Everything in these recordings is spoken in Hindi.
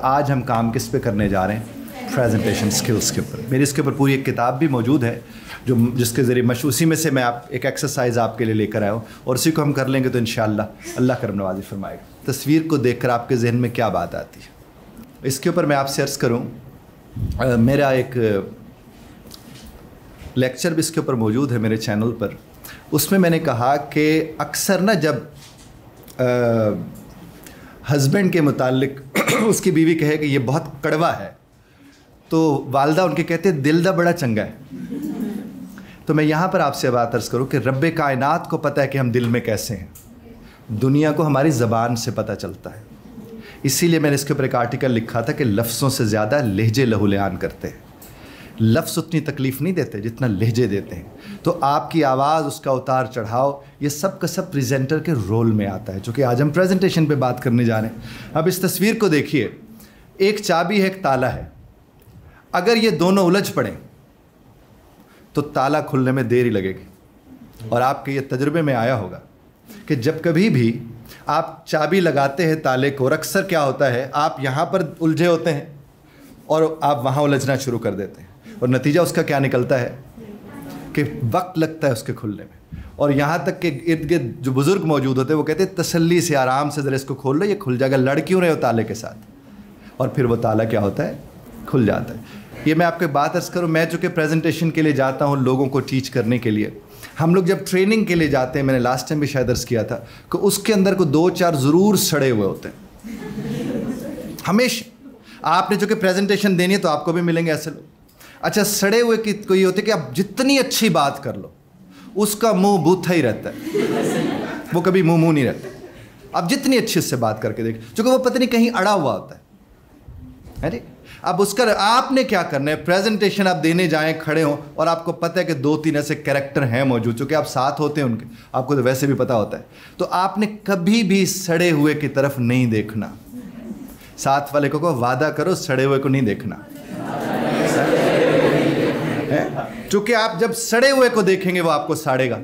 आज हम काम किस पे करने जा रहे हैं? प्रेजेंटेशन स्किल्स के ऊपर। मेरी इसके ऊपर पूरी एक किताब भी मौजूद है जिसके ज़रिए उसी में से मैं एक एक्सरसाइज आपके लिए लेकर आया हूँ और उसी को हम कर लेंगे तो इंशाअल्लाह अल्लाह करम नवाज़ी फरमाएगा। तस्वीर को देखकर आपके जहन में क्या बात आती है, इसके ऊपर मैं आपसे अर्ज़ करूँ। मेरा एक लेक्चर भी इसके ऊपर मौजूद है मेरे चैनल पर। उसमें मैंने कहा कि अक्सर ना जब हस्बैंड के मुतालिक उसकी बीवी कहे कि ये बहुत कड़वा है तो वालदा उनके कहते दिल दा बड़ा चंगा है। तो मैं यहाँ पर आपसे बात अर्ज़ करूँ कि रब्बे कायनात को पता है कि हम दिल में कैसे हैं, दुनिया को हमारी ज़बान से पता चलता है। इसीलिए मैंने इसके ऊपर एक आर्टिकल लिखा था कि लफ्ज़ों से ज़्यादा लहजे लहूलियान करते हैं। लफ्ज़ उतनी तकलीफ़ नहीं देते जितना लहजे देते हैं। तो आपकी आवाज़, उसका उतार चढ़ाव, ये सब का सब प्रेजेंटर के रोल में आता है, चूँकि आज हम प्रेजेंटेशन पे बात करने जा रहे हैं। अब इस तस्वीर को देखिए, एक चाबी है, एक ताला है। अगर ये दोनों उलझ पड़ें तो ताला खुलने में देर ही लगेगी। और आपके ये तजुर्बे में आया होगा कि जब कभी भी आप चाबी लगाते हैं ताले को, और अक्सर क्या होता है आप यहाँ पर उलझे होते हैं और आप वहाँ उलझना शुरू कर देते हैं, और नतीजा उसका क्या निकलता है कि वक्त लगता है उसके खुलने में। और यहाँ तक कि इर्द गिर्द जो बुज़ुर्ग मौजूद होते हैं वो कहते हैं तसल्ली से आराम से ज़रा इसको खोल लो, ये खुल जाएगा, लड़ क्यों रहे हो ताले के साथ। और फिर वो ताला क्या होता है, खुल जाता है। ये मैं आपके बात अर्ज़ करूँ, मैं चूँकि प्रेजेंटेशन के लिए जाता हूँ लोगों को टीच करने के लिए। हम लोग जब ट्रेनिंग के लिए जाते हैं, मैंने लास्ट टाइम भी शायद अर्ज़ किया था कि उसके अंदर को 2-4 ज़रूर सड़े हुए होते हैं हमेशा। आपने चूँकि प्रेजेंटेशन देनी है तो आपको भी मिलेंगे ऐसे लोग। अच्छा, सड़े हुए की कोई होते कि आप जितनी अच्छी बात कर लो उसका मुंह बूथा ही रहता है, वो कभी मुंह नहीं रहता। आप जितनी अच्छी उससे बात करके देख, चूँकि वो पता नहीं कहीं अड़ा हुआ होता है जी। अब उसका आपने क्या करना है, प्रेजेंटेशन आप देने जाएं, खड़े हों और आपको पता है कि 2-3 ऐसे कैरेक्टर हैं मौजूद, चूँकि आप साथ होते हैं उनके, आपको तो वैसे भी पता होता है। तो आपने कभी भी सड़े हुए की तरफ नहीं देखना। साथ वाले को वादा करो सड़े हुए को नहीं देखना, चूँकि आप जब सड़े हुए को देखेंगे वो आपको साड़ेगा,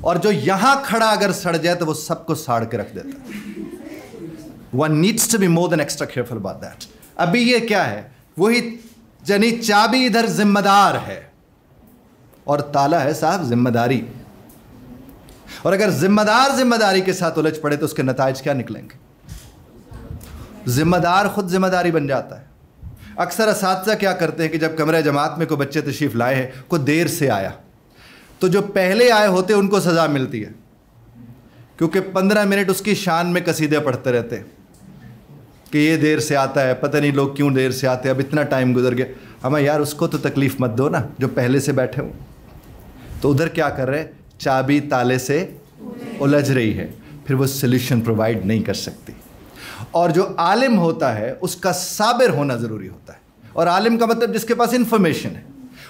और जो यहां खड़ा अगर सड़ जाए तो वो सबको साड़ के रख देता है। One needs to be more than extra careful about that. अभी ये क्या है, वही जनी चाबी इधर जिम्मेदार है और ताला है साहब जिम्मेदारी। और अगर जिम्मेदार जिम्मेदारी के साथ उलझ पड़े तो उसके नताइज क्या निकलेंगे। जिम्मेदार खुद जिम्मेदारी बन जाता है। अक्सर असातिज़ा क्या करते हैं कि जब कमरे जमात में कोई बच्चे तशरीफ़ लाए हैं, कोई देर से आया, तो जो पहले आए होते हैं उनको सज़ा मिलती है, क्योंकि 15 मिनट उसकी शान में कसीदे पढ़ते रहते हैं कि ये देर से आता है, पता नहीं लोग क्यों देर से आते हैं, अब इतना टाइम गुजर गया। हमें यार उसको तो तकलीफ़ मत दो ना जो पहले से बैठे हो। तो उधर क्या कर रहे, चाबी ताले से उलझ रही है, फिर वो सल्यूशन प्रोवाइड नहीं कर सकती। और जो आलिम होता है उसका साबिर होना ज़रूरी होता है। और आलिम का मतलब जिसके पास इन्फॉर्मेशन है,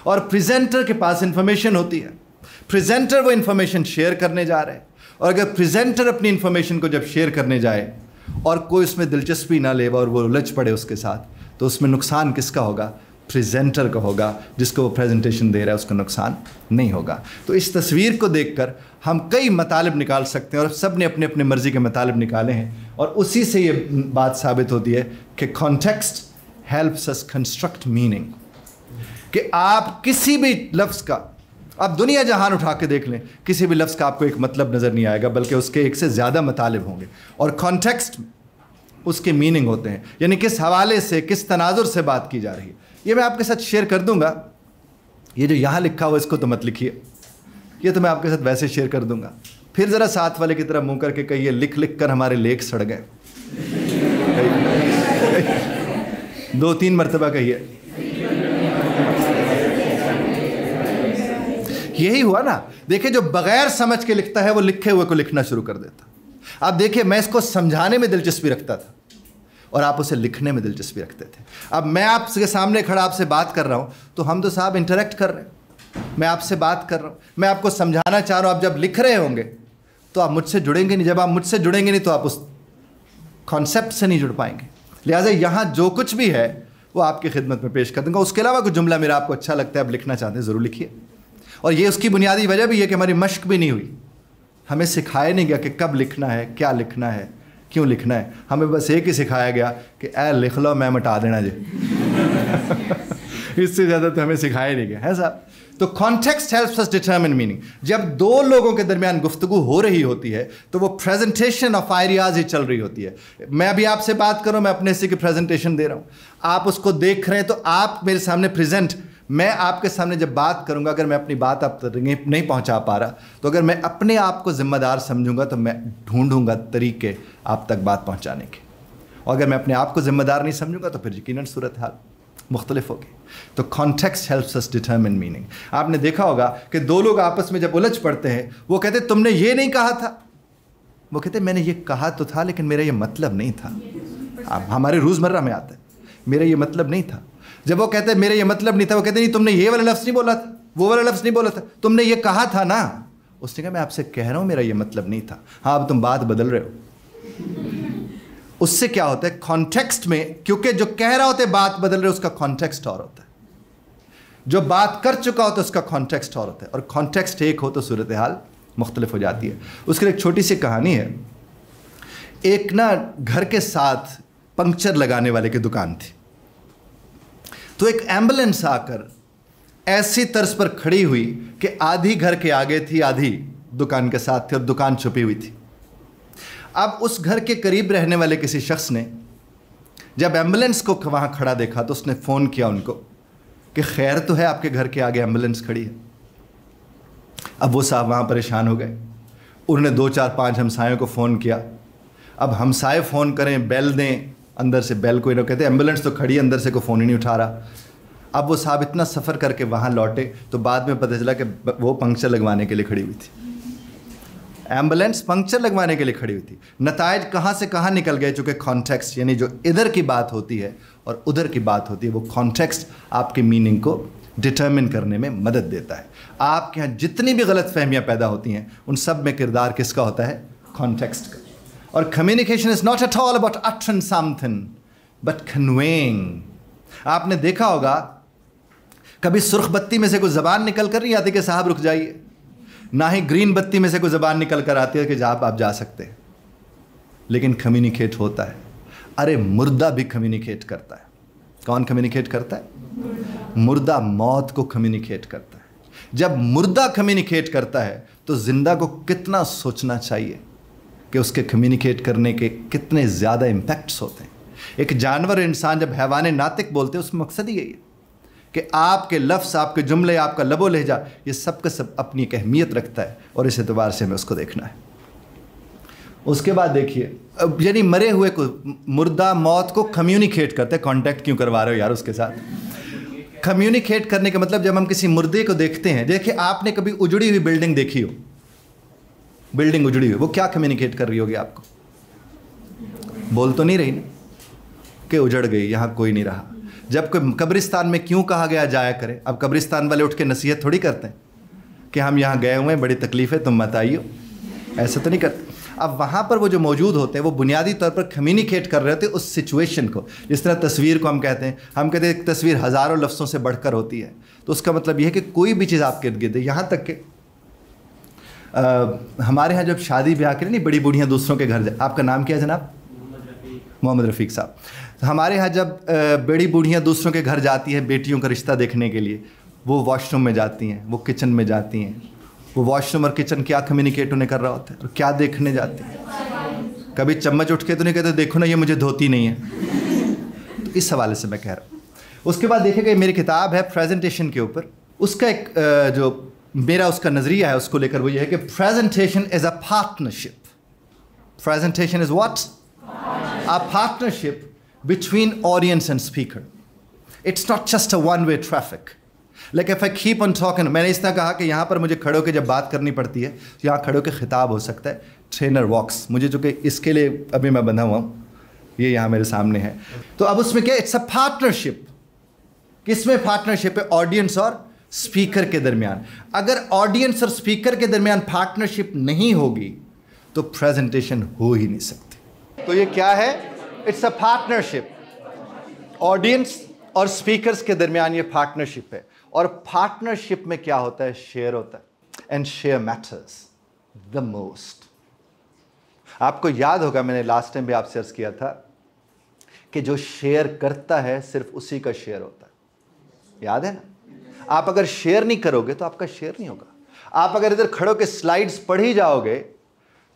और प्रेजेंटर के पास इन्फॉर्मेशन होती है। प्रेजेंटर वो इन्फॉर्मेशन शेयर करने जा रहे हैं, और अगर प्रेजेंटर अपनी इन्फॉर्मेशन को जब शेयर करने जाए और कोई उसमें दिलचस्पी ना ले और वो उलझ पड़े उसके साथ, तो उसमें नुकसान किसका होगा, प्रेजेंटर का होगा। जिसको वो प्रेजेंटेशन दे रहा है उसका नुकसान नहीं होगा। तो इस तस्वीर को देखकर हम कई मतालिब निकाल सकते हैं, और सब ने अपने अपने मर्ज़ी के मतालिब निकाले हैं, और उसी से ये बात साबित होती है कि context helps us construct meaning. कि आप किसी भी लफ्ज़ का, आप दुनिया जहान उठा के देख लें, किसी भी लफ्ज़ का आपको एक मतलब नज़र नहीं आएगा, बल्कि उसके एक से ज़्यादा मतालिब होंगे, और कॉन्टेक्स्ट उसके मीनिंग होते हैं, यानी किस हवाले से, किस तनाजुर से बात की जा रही है। ये मैं आपके साथ शेयर कर दूंगा। ये जो यहाँ लिखा हुआ इसको तो मत लिखिए, ये तो मैं आपके साथ वैसे शेयर कर दूंगा। फिर ज़रा साथ वाले की तरफ मुँह करके कहिए, लिख लिख कर हमारे लेख सड़ गए। 2-3 मरतबा कहिए। यही हुआ ना। देखिए, जो बगैर समझ के लिखता है वो लिखे हुए को लिखना शुरू कर देता। अब देखिए, मैं इसको समझाने में दिलचस्पी रखता था और आप उसे लिखने में दिलचस्पी रखते थे। अब मैं आपके सामने खड़ा आपसे बात कर रहा हूँ तो हम तो साहब इंटरेक्ट कर रहे हैं, मैं आपसे बात कर रहा हूँ, मैं आपको समझाना चाह रहा हूँ। आप जब लिख रहे होंगे तो आप मुझसे जुड़ेंगे नहीं। जब आप मुझसे जुड़ेंगे नहीं तो आप उस कॉन्सेप्ट से नहीं जुड़ पाएंगे। लिहाजा यहाँ जो कुछ भी है वो आपकी खिदमत में पेश कर दूँगा। उसके अलावा कुछ जुमला मेरा आपको अच्छा लगता है, आप लिखना चाहते हैं, ज़रूर लिखिए। और ये उसकी बुनियादी वजह भी है कि हमारी मश्क भी नहीं हुई, हमें सिखाया नहीं गया कि कब लिखना है, क्या लिखना है, क्यों लिखना है? हमें बस एक ही सिखाया गया कि ए लिख लो, मैं मिटा देना जी। इससे ज़्यादा तो हमें सिखाया नहीं गया है साहब। तो context helps us determine meaning. जब दो लोगों के दरमियान गुफ्तगू हो रही होती है तो वो प्रेजेंटेशन ऑफ आइडियाज ही चल रही होती है। मैं अभी आपसे बात कर रहा हूं, मैं अपने हिस्से की प्रेजेंटेशन दे रहा हूं, आप उसको देख रहे हैं, तो आप मेरे सामने प्रेजेंट, मैं आपके सामने जब बात करूंगा, अगर मैं अपनी बात आप तक नहीं पहुंचा पा रहा, तो अगर मैं अपने आप को जिम्मेदार समझूंगा तो मैं ढूंढूंगा तरीके आप तक बात पहुंचाने के, और अगर मैं अपने आप को जिम्मेदार नहीं समझूंगा तो फिर यकीनन सूरत हाल मुख्तलिफ होगी। तो context helps us determine meaning. आपने देखा होगा कि दो लोग आपस में जब उलझ पड़ते हैं, वो कहते तुमने ये नहीं कहा था, वो कहते मैंने ये कहा तो था लेकिन मेरा ये मतलब नहीं था। हमारे रोज़मर्रा में आता है मेरा ये मतलब नहीं था। जब वो कहते मेरा ये मतलब नहीं था, वो कहते नहीं तुमने ये वाला लफ्ज़ नहीं बोला था, वो वाला लफ्ज़ नहीं बोला था, तुमने ये कहा था ना। उसने कहा मैं आपसे कह रहा हूँ मेरा ये मतलब नहीं था। हाँ अब तुम बात बदल रहे हो। उससे क्या होता है कॉन्टेक्स्ट में, क्योंकि जो कह रहा होता है बात बदल रहे, उसका कॉन्टेक्स्ट और होता है, जो बात कर चुका होता है उसका कॉन्टेक्स्ट और होता है, और कॉन्टेक्स्ट एक हो तो सूरत हाल मुख्तलिफ हो जाती है। उसके लिए एक छोटी सी कहानी है। एक ना घर के साथ पंक्चर लगाने वाले की दुकान थी, तो एक एम्बुलेंस आकर ऐसी तर्ज पर खड़ी हुई कि आधी घर के आगे थी, आधी दुकान के साथ थी, और दुकान छुपी हुई थी। अब उस घर के करीब रहने वाले किसी शख्स ने जब एम्बुलेंस को वहाँ खड़ा देखा तो उसने फ़ोन किया उनको कि खैर तो है, आपके घर के आगे एम्बुलेंस खड़ी है। अब वो साहब वहाँ परेशान हो गए। उन्होंने 2-4-5 हमसायों को फ़ोन किया। अब हमसाए फ़ोन करें, बेल दें, अंदर से बेल कोई ना, कहते एम्बुलेंस तो खड़ी, अंदर से कोई फ़ोन ही नहीं उठा रहा। अब वो साहब इतना सफ़र करके वहाँ लौटे तो बाद में पता चला कि वो पंक्चर लगवाने के लिए खड़ी हुई थी। एम्बुलेंस पंक्चर लगवाने के लिए खड़ी हुई थी। नतायज कहाँ से कहाँ निकल गए, चूँकि कॉन्टेक्स्ट, यानी जो इधर की बात होती है और उधर की बात होती है, वो कॉन्टेक्स्ट आपके मीनिंग को डिटर्मिन करने में मदद देता है। आपके यहाँ जितनी भी गलत फहमियाँ पैदा होती हैं, उन सब में किरदार किसका होता है? कॉन्टेक्स्ट का। और communication is not at all about uttering something but conveying. आपने देखा होगा कभी सुर्ख बत्ती में से कोई ज़बान निकल कर नहीं आती कि साहब रुक जाइए, ना ही ग्रीन बत्ती में से कोई ज़बान निकल कर आती है कि आप जा सकते हैं, लेकिन कम्युनिकेट होता है। अरे मुर्दा भी कम्युनिकेट करता है। कौन कम्युनिकेट करता है? मुर्दा मौत को कम्युनिकेट करता है। जब मुर्दा कम्युनिकेट करता है तो जिंदा को कितना सोचना चाहिए कि उसके कम्युनिकेट करने के कितने ज़्यादा इम्पैक्ट्स होते हैं। एक जानवर, इंसान जब हैवान नातिक बोलते हैं, उसका मकसद ही यही है कि आपके लफ्ज़, आपके जुमले, आपका लबो लहजा, ये सब का सब अपनी एक अहमियत रखता है, और इस एतबार से हमें उसको देखना है। उसके बाद देखिए, यानी मरे हुए को, मुर्दा मौत को कम्युनिकेट करते हैं। कॉन्टैक्ट क्यों करवा रहे हो यार उसके साथ? कम्युनिकेट करने का मतलब, जब हम किसी मुर्दे को देखते हैं, देखिए आपने कभी उजड़ी हुई बिल्डिंग देखी हो, बिल्डिंग उजड़ी हुई, वो क्या कम्युनिकेट कर रही होगी आपको? बोल तो नहीं रही ना कि उजड़ गई, यहाँ कोई नहीं रहा। जब कोई कब्रिस्तान में क्यों कहा गया जाया करें, अब कब्रिस्तान वाले उठ के नसीहत थोड़ी करते हैं कि हम यहाँ गए हुए हैं, बड़ी तकलीफ़ है, तुम मत आइयो, ऐसा तो नहीं करते। अब वहाँ पर वो जो मौजूद होते हैं, वो बुनियादी तौर पर कम्युनिकेट कर रहे होते हैं उस सिचुएशन को। जिस तरह तस्वीर को हम कहते हैं, एक तस्वीर हज़ारों लफ्ज़ों से बढ़कर होती है, तो उसका मतलब यह है कि कोई भी चीज़ आपके इर्द गिर्द है। यहाँ तक कि हमारे यहाँ जब शादी ब्याह करें, नहीं, बड़ी बूढ़ियाँ दूसरों के घर जाए। आपका नाम क्या है जनाब? मोहम्मद रफ़ीक साहब। हमारे यहाँ जब बड़ी बूढ़ियाँ दूसरों के घर जाती हैं बेटियों का रिश्ता देखने के लिए, वो वॉशरूम में जाती हैं, वो किचन में जाती हैं। वो वॉशरूम और किचन क्या कम्युनिकेट उन्हें कर रहा होता है, और क्या देखने जाती हैं? कभी चम्मच उठ के तो नहीं कहते देखो ना ये मुझे धोती नहीं है। तो इस हवाले से मैं कह रहा हूँ। उसके बाद देखिएगा, मेरी किताब है प्रेजेंटेशन के ऊपर, उसका एक जो मेरा उसका नज़रिया है उसको लेकर, वो ये है कि presentation is a partnership. Presentation is what? A partnership between audience and speaker. It's not just a one-way traffic. Like if I keep on talking, मैंने इस तरह कहा कि यहाँ पर मुझे खड़े होकर जब बात करनी पड़ती है, तो यहाँ खड़े होकर खिताब हो सकता है। ट्रेनर वॉक्स, मुझे जो कि इसके लिए अभी मैं बंधा हुआ हूँ, ये यहाँ मेरे सामने है। तो अब उसमें क्या, इट्स अ पार्टनरशिप। किसमें पार्टनरशिप है? ऑडियंस और स्पीकर के दरमियान। अगर ऑडियंस और स्पीकर के दरमियान पार्टनरशिप नहीं होगी तो प्रेजेंटेशन हो ही नहीं सकती। तो ये क्या है? It's a partnership. ऑडियंस और स्पीकर्स के दरमियान ये पार्टनरशिप है, और पार्टनरशिप में क्या होता है? शेयर होता है, and share matters the most. आपको याद होगा, मैंने लास्ट टाइम भी आपसे अर्ज किया था कि जो शेयर करता है सिर्फ उसी का शेयर होता है। याद है ना? आप अगर शेयर नहीं करोगे तो आपका शेयर नहीं होगा। आप अगर इधर खड़े होकर स्लाइड्स पढ़ ही जाओगे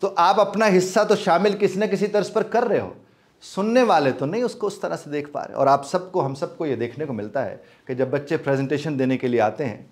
तो आप अपना हिस्सा तो शामिल किसी न किसी तर्ज पर कर रहे हो, सुनने वाले तो नहीं उसको उस तरह से देख पा रहे। और आप सबको, हम सबको ये देखने को मिलता है कि जब बच्चे प्रेजेंटेशन देने के लिए आते हैं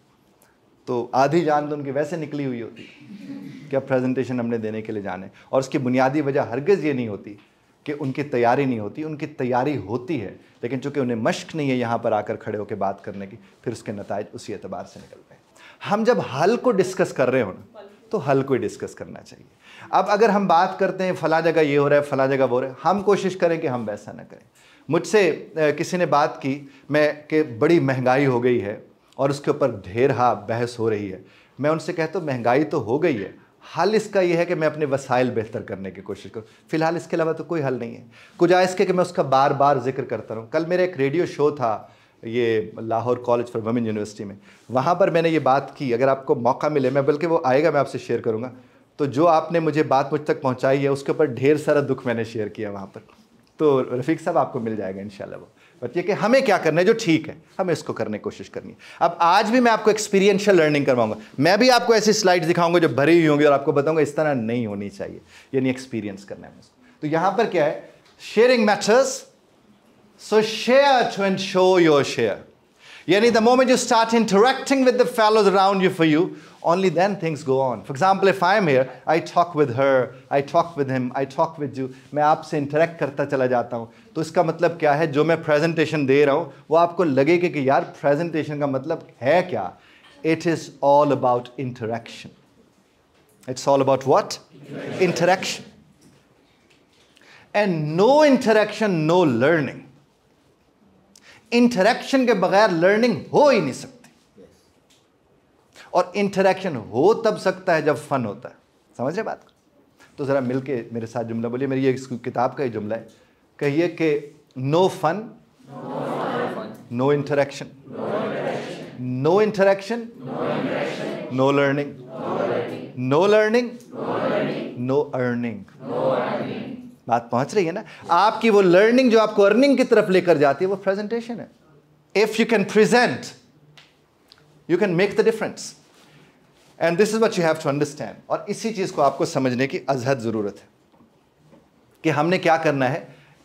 तो आधी जान तो उनकी वैसे निकली हुई होती है कि अब प्रेजेंटेशन हमने देने के लिए जाने, और उसकी बुनियादी वजह हरगिज़ ये नहीं होती कि उनकी तैयारी नहीं होती, उनकी तैयारी होती है, लेकिन चूंकि उन्हें मश्क नहीं है यहाँ पर आकर खड़े होकर बात करने की, फिर उसके नताइज उसी एतबार से निकलते हैं। हम जब हल को डिस्कस कर रहे हो ना तो हल को ही डिस्कस करना चाहिए। अब अगर हम बात करते हैं फला जगह ये हो रहा है, फला जगह वो हो रहा है, हम कोशिश करें कि हम वैसा ना करें। मुझसे किसी ने बात की कि बड़ी महंगाई हो गई है और उसके ऊपर ढेर बहस हो रही है। मैं उनसे कहता हूँ महंगाई तो हो गई है, हल इसका ये है कि मैं अपने वसाइल बेहतर करने की कोशिश करूँ। फिलहाल इसके अलावा तो कोई हल नहीं है। कुछ इसके कि मैं उसका बार बार जिक्र करता रहूँ। कल मेरा एक रेडियो शो था, ये Lahore college for women university में, वहाँ पर मैंने ये बात की। अगर आपको मौका मिले, मैं बल्कि वो आएगा मैं आपसे शेयर करूँगा, तो जो आपने मुझे बात मुझ तक पहुँचाई है उसके ऊपर ढेर सारा दुख मैंने शेयर किया वहाँ पर। तो रफ़ीक साहब आपको मिल जाएगा इंशाल्लाह वो। बट ये कि हमें क्या करना है, जो ठीक है हमें इसको करने की कोशिश करनी है। अब आज भी मैं आपको एक्सपीरियंशियल लर्निंग करवाऊंगा। मैं भी आपको ऐसी स्लाइड्स दिखाऊंगा जो भरी हुई होंगी और आपको बताऊंगा इस तरह नहीं होनी चाहिए, यानी एक्सपीरियंस करना है उसको। तो यहाँ पर क्या है, sharing matters, so share to ensure your share. यानी the moment you start interacting with the fellows around you, for you only then things go on. For example, if I am here, I talk with her, I talk with him, I talk with you, मैं आपसे इंटरेक्ट करता चला जाता हूँ, तो इसका मतलब क्या है, जो मैं प्रेजेंटेशन दे रहा हूँ वो आपको लगेगा कि यार प्रेजेंटेशन का मतलब है क्या। It is all about interaction. It's all about what? Interaction. And no interaction, no learning. Interaction के बगैर learning हो ही नहीं सकती। और इंटरेक्शन हो तब सकता है जब फन होता है। समझ रहे बात? तो ज़रा मिलके मेरे साथ जुमला बोलिए। मेरी ये किताब का ही जुमला है, कहिए कि no fun no interaction, no interaction no learning, no learning no earning. बात पहुंच रही है ना? आपकी वो लर्निंग जो आपको अर्निंग की तरफ लेकर जाती है वो प्रेजेंटेशन है। If you can present you can make the difference, and this is what you have to understand। और इसी चीज़ को आपको समझने की अज़हद ज़रूरत है कि हमने क्या करना है,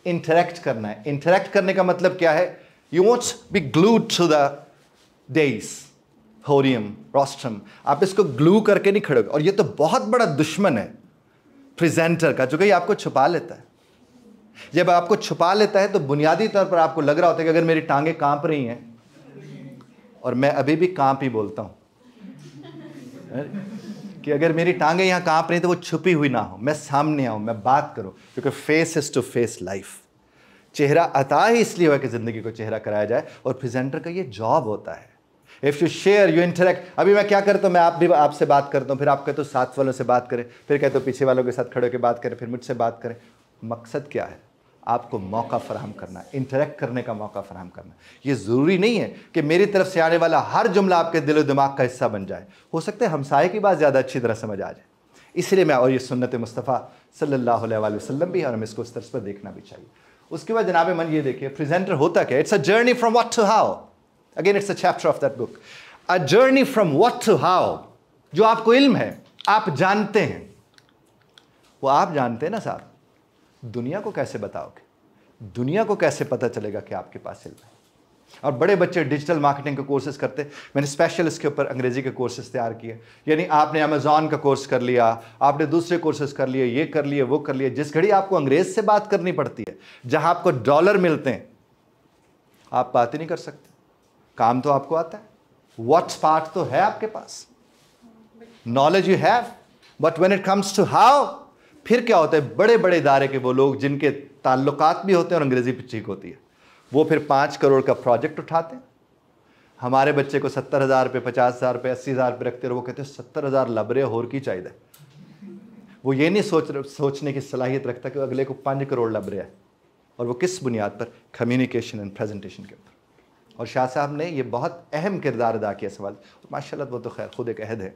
इंटरेक्ट करना है। इंटरेक्ट करने का मतलब क्या है, you won't be glued to the dais, podium, rostrum। आप इसको ग्लू करके नहीं खड़े। और ये तो बहुत बड़ा दुश्मन है प्रेजेंटर का, जो कि आपको छुपा लेता है। जब आपको छुपा लेता है तो बुनियादी तौर पर आपको लग रहा होता है कि अगर मेरी टांगें कांप रही हैं, और मैं अभी भी कांप ही बोलता हूँ कि अगर मेरी टांगें यहाँ कांप रही तो वो छुपी हुई ना हो, मैं सामने आऊँ, मैं बात करूँ, क्योंकि face is to face life. चेहरा अता ही इसलिए हुआ कि ज़िंदगी को चेहरा कराया जाए, और प्रेजेंटर का ये जॉब होता है। If you share you interact. अभी मैं क्या करता हूँ, मैं आप भी आपसे बात करता हूँ, फिर आप कहते हो साथ वालों से बात करें, फिर कहते हो पीछे वालों के साथ खड़े होकर बात करें, फिर मुझसे बात करें। मकसद क्या है, आपको मौका फराहम करना, इंटरेक्ट करने का मौका फराहम करना। ये ज़रूरी नहीं है कि मेरी तरफ से आने वाला हर जुमला आपके दिलो दिमाग का हिस्सा बन जाए। हो सकता है हमसाये की बात ज़्यादा अच्छी तरह समझ आ जाए। इसलिए मैं, और ये सुन्नत मुस्तफ़ा सल्लल्लाहु अलैहि वसल्लम भी है, और हमें इसको इस तरह पर देखना भी चाहिए। उसके बाद जनाब मन ये देखिए, प्रेजेंटर होता क्या, it's a journey from what to how. Again it's a chapter of that book, a journey from what to how. जो आपको इल्म है, आप जानते हैं, वो आप जानते हैं ना साहब, दुनिया को कैसे बताओगे, दुनिया को कैसे पता चलेगा कि आपके पास इल्म है। और बड़े बच्चे डिजिटल मार्केटिंग के कोर्सेज करते, मैंने स्पेशल इसके ऊपर अंग्रेजी के कोर्सेज तैयार किए। यानी आपने अमेज़ॉन का कोर्स कर लिया, आपने दूसरे कोर्सेज कर लिए, ये कर लिए, वो कर लिए। जिस घड़ी आपको अंग्रेज से बात करनी पड़ती है, जहां आपको डॉलर मिलते हैं, आप बात ही नहीं कर सकते। काम तो आपको आता है, व्हाट्स पार्ट तो है आपके पास, knowledge you have, but when it comes to how, फिर क्या होता है, बड़े बड़े इदारे के वो लोग जिनके ताल्लुकात भी होते हैं और अंग्रेजी भी ठीक होती है, वो फिर 5 करोड़ का प्रोजेक्ट उठाते हैं। हमारे बच्चे को 70,000 रुपये, 50,000 रुपये, 80,000 रुपये रखते, और वो कहते हैं 70,000 लबरे होर की चाहिए। वो ये नहीं सोचने की सलाहियत रखता कि अगले को 5 करोड़ लबरे है, और वो किस बुनियाद पर, कम्युनिकेशन एंड प्रेजेंटेशन के ऊपर। और शाह साहब ने ये बहुत अहम किरदार अदा किया सवाल, और माशाल्लाह वो तो खैर खुद एक अहद है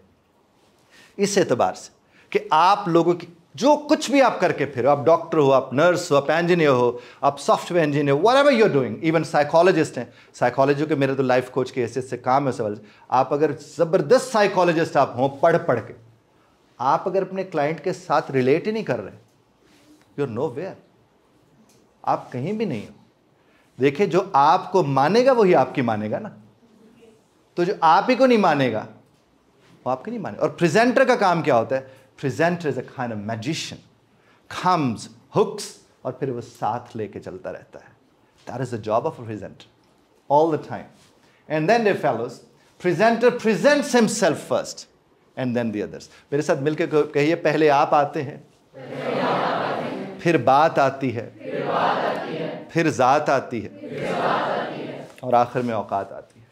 इस एतबार से कि आप लोगों की जो कुछ भी आप करके फिर, आप डॉक्टर हो, आप नर्स हो, आप इंजीनियर हो, आप software engineer, whatever you are doing, even psychologist हैं, साइकोलॉजी के मेरे तो लाइफ कोच की हैसियत से काम है सवाल। आप अगर ज़बरदस्त साइकोलॉजिस्ट आप हों पढ़ पढ़ के, आप अगर अपने क्लाइंट के साथ रिलेट ही नहीं कर रहे, यू आर नो वेयर, आप कहीं भी नहीं हो। देखिए, जो आपको मानेगा वही आपकी मानेगा ना, तो जो आप ही को नहीं मानेगा वो आपकी नहीं मानेगा। और प्रेजेंटर का काम क्या होता है? Presenter is a kind of magician, comes, hooks, और फिर वो साथ लेके चलता रहता है। That is the job of a presenter all the time. And then dear fellows, presenter presents himself first and then the others. मेरे साथ मिलकर कहिए, पहले आप आते हैं, फिर बात आती है, फिर जात आती है, और आखिर में औकात आती है।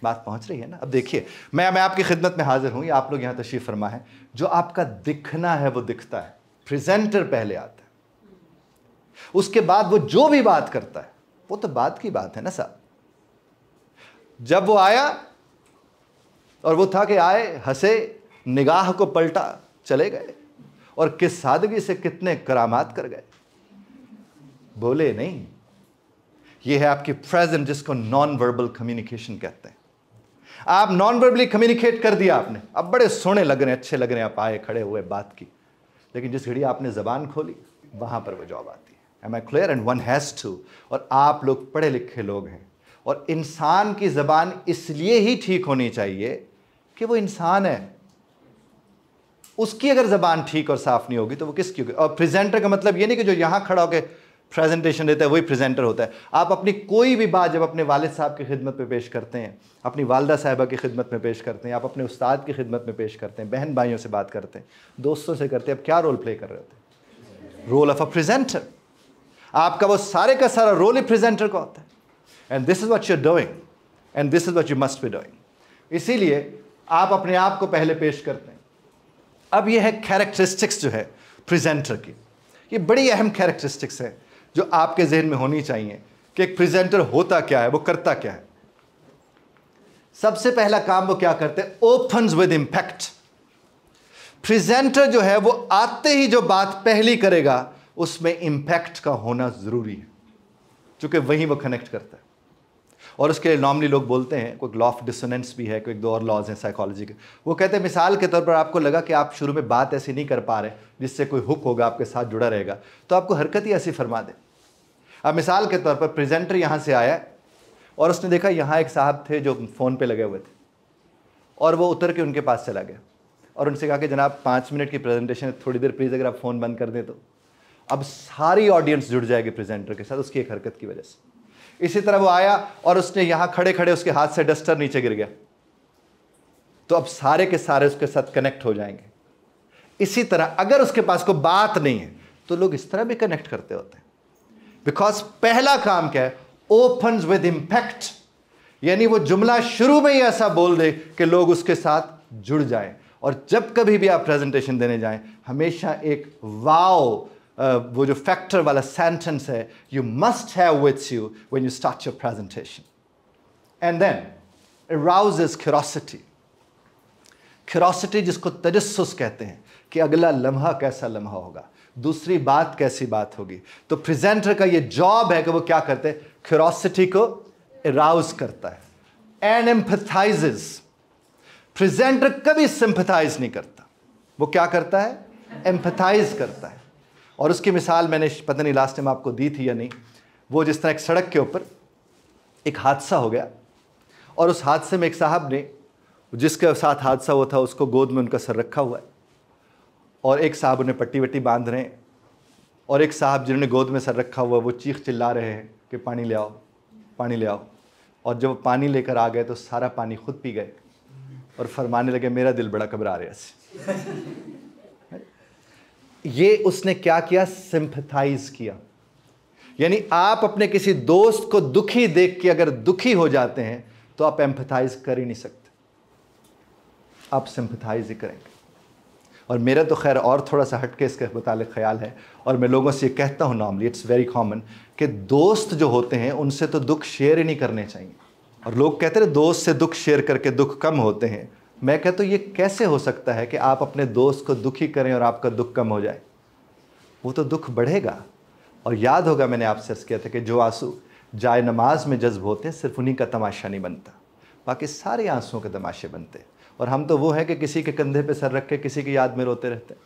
बात पहुंच रही है ना? अब देखिए, मैं आपकी खिदमत में हाजिर हूं, या आप लोग यहां तशरीफ फरमा है। जो आपका दिखना है वो दिखता है, प्रेजेंटर पहले आता है, उसके बाद वो जो भी बात करता है वो तो बात की बात है ना साहब। जब वो आया और वो था कि आए, हंसे, निगाह को पलटा, चले गए, और किस सादगी से कितने करामात कर गए, बोले नहीं। ये है आपकी प्रेजेंट, जिसको नॉन वर्बल कम्युनिकेशन कहते हैं। आप नॉन वर्बली कम्युनिकेट कर दिया आपने, अब बड़े सोने लग रहे हैं, अच्छे लग रहे हैं, आप आए, खड़े हुए, बात की, लेकिन जिस घड़ी आपने जबान खोली वहां पर वो जॉब आती है। Am I clear? And one has to. और आप लोग पढ़े लिखे लोग हैं, और इंसान की जबान इसलिए ही ठीक होनी चाहिए कि वो इंसान है। उसकी अगर जबान ठीक और साफ नहीं होगी तो वो किसकी होगी? और प्रेजेंटर का मतलब ये नहीं कि जो यहां खड़ा होकर प्रेजेंटेशन देता है वही प्रेजेंटर होता है। आप अपनी कोई भी बात जब अपने वालिद साहब की खिदमत में पेश करते हैं, अपनी वालदा साहिबा की खिदमत में पेश करते हैं, आप अपने उस्ताद की खिदमत में पेश करते हैं, बहन भाइयों से बात करते हैं, दोस्तों से करते हैं, अब क्या रोल प्ले कर रहे होते हैं? Role of a presenter. आपका वो सारे का सारा रोल ही प्रेजेंटर का होता है। And this is what you are doing, and this is what you must be doing. इसीलिए आप अपने आप को पहले पेश करते हैं। अब यह है कैरेक्टरिस्टिक्स जो है प्रेजेंटर की, ये बड़ी अहम कैरेक्टरिस्टिक्स है जो आपके जहन में होनी चाहिए कि एक प्रेजेंटर होता क्या है, वो करता क्या है। सबसे पहला काम वो क्या करते हैं? Opens with impact. प्रेजेंटर जो है वो आते ही जो बात पहली करेगा उसमें इंपैक्ट का होना जरूरी है, क्योंकि वहीं वो कनेक्ट करता है। और उसके लिए नॉर्मली लोग बोलते हैं, कोई लॉ ऑफ डिसोनेंस भी है, कोई दो और लॉज हैं साइकोलॉजी के। वो कहते हैं मिसाल के तौर पर आपको लगा कि आप शुरू में बात ऐसी नहीं कर पा रहे जिससे कोई हुक होगा आपके साथ जुड़ा रहेगा, तो आपको हरकत ही ऐसी फरमा दे। अब मिसाल के तौर पर प्रेजेंटर यहाँ से आया और उसने देखा यहाँ एक साहब थे जो फ़ोन पे लगे हुए थे, और वो उतर के उनके पास चला गया और उनसे कहा कि जनाब 5 मिनट की प्रेजेंटेशन, थोड़ी देर प्लीज़ अगर आप फ़ोन बंद कर दें तो। अब सारी ऑडियंस जुड़ जाएगी प्रेजेंटर के साथ उसकी एक हरकत की वजह से। इसी तरह वो आया और उसने यहाँ खड़े खड़े उसके हाथ से डस्टर नीचे गिर गया, तो अब सारे के सारे उसके साथ कनेक्ट हो जाएंगे। इसी तरह अगर उसके पास कोई बात नहीं है तो लोग इस तरह भी कनेक्ट करते होते हैं, बिकॉज पहला काम क्या है? ओपन्स विद इंपैक्ट, यानी वो जुमला शुरू में ही ऐसा बोल दे कि लोग उसके साथ जुड़ जाएं। और जब कभी भी आप प्रेजेंटेशन देने जाएं, हमेशा एक वाओ वो जो फैक्टर वाला सेंटेंस है, you must have with you when you start your presentation. And then arouses curiosity. Curiosity जिसको तजस्सुस कहते हैं कि अगला लम्हा कैसा लम्हा होगा, दूसरी बात कैसी बात होगी। तो प्रेजेंटर का ये जॉब है कि वो क्या करते हैं? क्यूरोसिटी को अराउज करता है एंड एम्पैथाइजेस। प्रेजेंटर कभी सिंपैथाइज नहीं करता, वो क्या करता है? एम्पैथाइज करता है। और उसकी मिसाल मैंने पता नहीं लास्ट टाइम आपको दी थी या नहीं। वो जिस तरह एक सड़क के ऊपर एक हादसा हो गया और उस हादसे में एक साहब ने, जिसके साथ हादसा हुआ था, उसको गोद में उनका सर रखा हुआ है, और एक साहब उन्हें पट्टी वट्टी बांध रहे हैं, और एक साहब जिन्होंने गोद में सर रखा हुआ वो चीख चिल्ला रहे हैं कि पानी ले आओ, पानी ले आओ। और जब पानी लेकर आ गए तो सारा पानी खुद पी गए और फरमाने लगे मेरा दिल बड़ा घबरा रहा है। ये उसने क्या किया? सिंपैथाइज किया। यानी आप अपने किसी दोस्त को दुखी देख के अगर दुखी हो जाते हैं तो आप एम्पैथाइज कर ही नहीं सकते, आप सिंपैथाइज ही करेंगे। और मेरा तो खैर और थोड़ा सा हटके इसके मुतालिक ख्याल है, और मैं लोगों से ये कहता हूँ नॉर्मली, इट्स वेरी कॉमन, कि दोस्त जो होते हैं उनसे तो दुख शेयर ही नहीं करने चाहिए। और लोग कहते हैं दोस्त से दुख शेयर करके दुख कम होते हैं, मैं कहता हूँ ये कैसे हो सकता है कि आप अपने दोस्त को दुखी करें और आपका दुख कम हो जाए? वो तो दुख बढ़ेगा। और याद होगा मैंने आपसे अर्ज़ किया था कि जो आंसू जाए नमाज में जज्ब होते हैं सिर्फ उन्हीं का तमाशा नहीं बनता, बाकी सारे आंसुओं के तमाशे बनते हैं। और हम तो वो हैं कि किसी के कंधे पे सर रख के किसी की याद में रोते रहते हैं।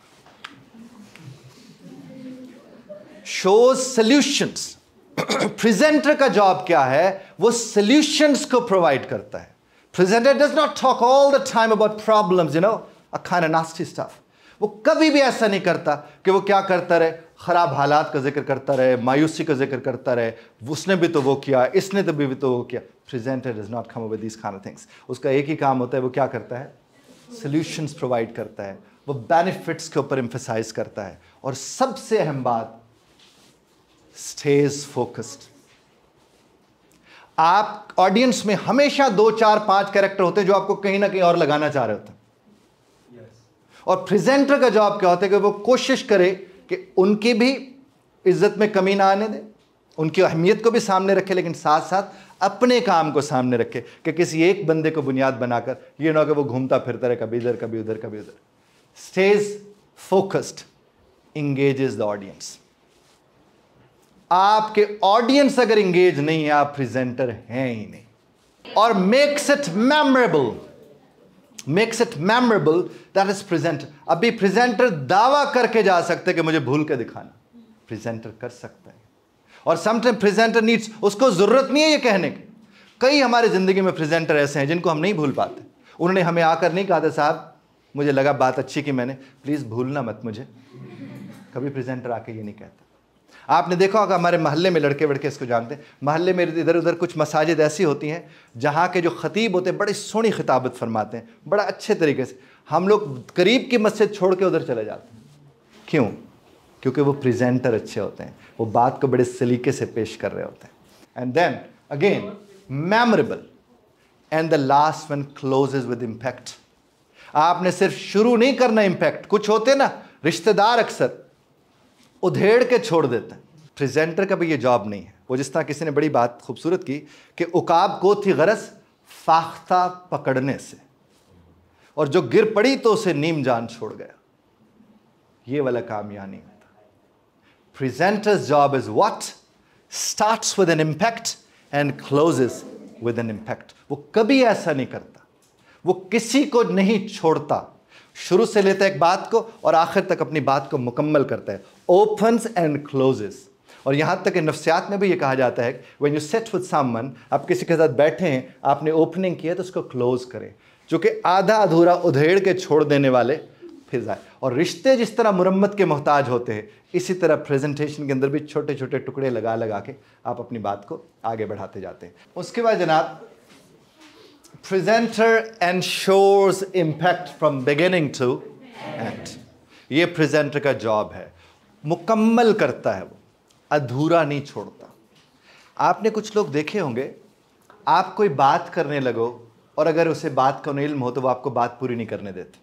Shows solutions. प्रेजेंटर का जॉब क्या है? वो सॉल्यूशंस को प्रोवाइड करता है। Presenter does not talk all the time about problems, you know, a kind of nasty stuff. वो कभी भी ऐसा नहीं करता कि वो क्या करता रहे, खराब हालात का जिक्र करता रहे, मायूसी का जिक्र करता रहे, उसने भी तो वो किया, इसने तो भी तो वो किया। Presenter does not come up with these kind of things. उसका एक ही काम होता है, वो क्या करता है? सॉल्यूशंस प्रोवाइड करता है। वो बेनिफिट्स के ऊपर एम्फसाइज करता है। और सबसे अहम बात, स्टेज फोकस्ड। आप ऑडियंस में हमेशा 2, 4, 5 कैरेक्टर होते हैं जो आपको कहीं ना कहीं और लगाना चाह रहे होते हैं। और प्रेजेंटर का जॉब क्या होता है कि वो कोशिश करे कि उनकी भी इज्जत में कमी ना आने दे, उनकी अहमियत को भी सामने रखे, लेकिन साथ साथ अपने काम को सामने रखे कि किसी एक बंदे को बुनियाद बनाकर ये ना कि वो घूमता फिरता रहे, कभी इधर कभी उधर कभी उधर। Stage focused engages the audience. आपके ऑडियंस अगर इंगेज नहीं है, आप प्रेजेंटर हैं ही नहीं। और makes it memorable, makes it memorable, that is presenter. अभी प्रेजेंटर दावा करके जा सकते कि मुझे भूल के दिखाना, प्रेजेंटर कर सकता है। और समटाइम प्रेजेंटर नीड्स, उसको जरूरत नहीं है ये कहने की। कई हमारे जिंदगी में प्रेजेंटर ऐसे हैं जिनको हम नहीं भूल पाते। उन्होंने हमें आकर नहीं कहा था साहब मुझे लगा बात अच्छी की मैंने, प्लीज भूलना मत मुझे। कभी प्रेजेंटर आके ये नहीं कहता। आपने देखा होगा हमारे मोहल्ले में, लड़के वड़के इसको जानते हैं, मोहल्ले में इधर उधर कुछ मसाजिद ऐसी होती हैं जहाँ के जो खतीब होते हैं बड़ी सोहनी खिताबत फरमाते हैं, बड़ा अच्छे तरीके से। हम लोग करीब की मस्जिद छोड़ के उधर चले जाते हैं। क्यों? क्योंकि वो प्रेजेंटर अच्छे होते हैं, वो बात को बड़े सलीके से पेश कर रहे होते हैं। And then again memorable, and the last one closes with impact. आपने सिर्फ शुरू नहीं करना इम्पैक्ट। कुछ होते ना रिश्तेदार अक्सर उधेड़ के छोड़ देते हैं। प्रेजेंटर का भी ये जॉब नहीं है। वो जिस तरह किसी ने बड़ी बात खूबसूरत की कि उकाब को थी गरज फाख्ता पकड़ने से, और जो गिर पड़ी तो उसे नीम जान छोड़ गया। ये वाला काम यहां नहीं होता। Presenter's job is what starts with an impact and closes with an impact. वो कभी ऐसा नहीं करता, वो किसी को नहीं छोड़ता। शुरू से लेता है एक बात को और आखिर तक अपनी बात को मुकम्मल करता है। Opens and closes. और यहां तक कि नफ्सियात में भी ये कहा जाता है when you sit with someone, आप किसी के साथ बैठे हैं, आपने ओपनिंग किया तो उसको क्लोज करें, जो कि आधा अधूरा उधेड़ के छोड़ देने वाले फिर जाए। और रिश्ते जिस तरह मुरम्मत के मोहताज होते हैं, इसी तरह प्रेजेंटेशन के अंदर भी छोटे छोटे टुकड़े लगा लगा के आप अपनी बात को आगे बढ़ाते जाते हैं। उसके बाद जनाब, presenter ensures impact from beginning to end. ये प्रेजेंटर का जॉब है, मुकम्मल करता है, वो अधूरा नहीं छोड़ता। आपने कुछ लोग देखे होंगे, आप कोई बात करने लगो और अगर उसे बात का इल्म हो तो वो आपको बात पूरी नहीं करने देते।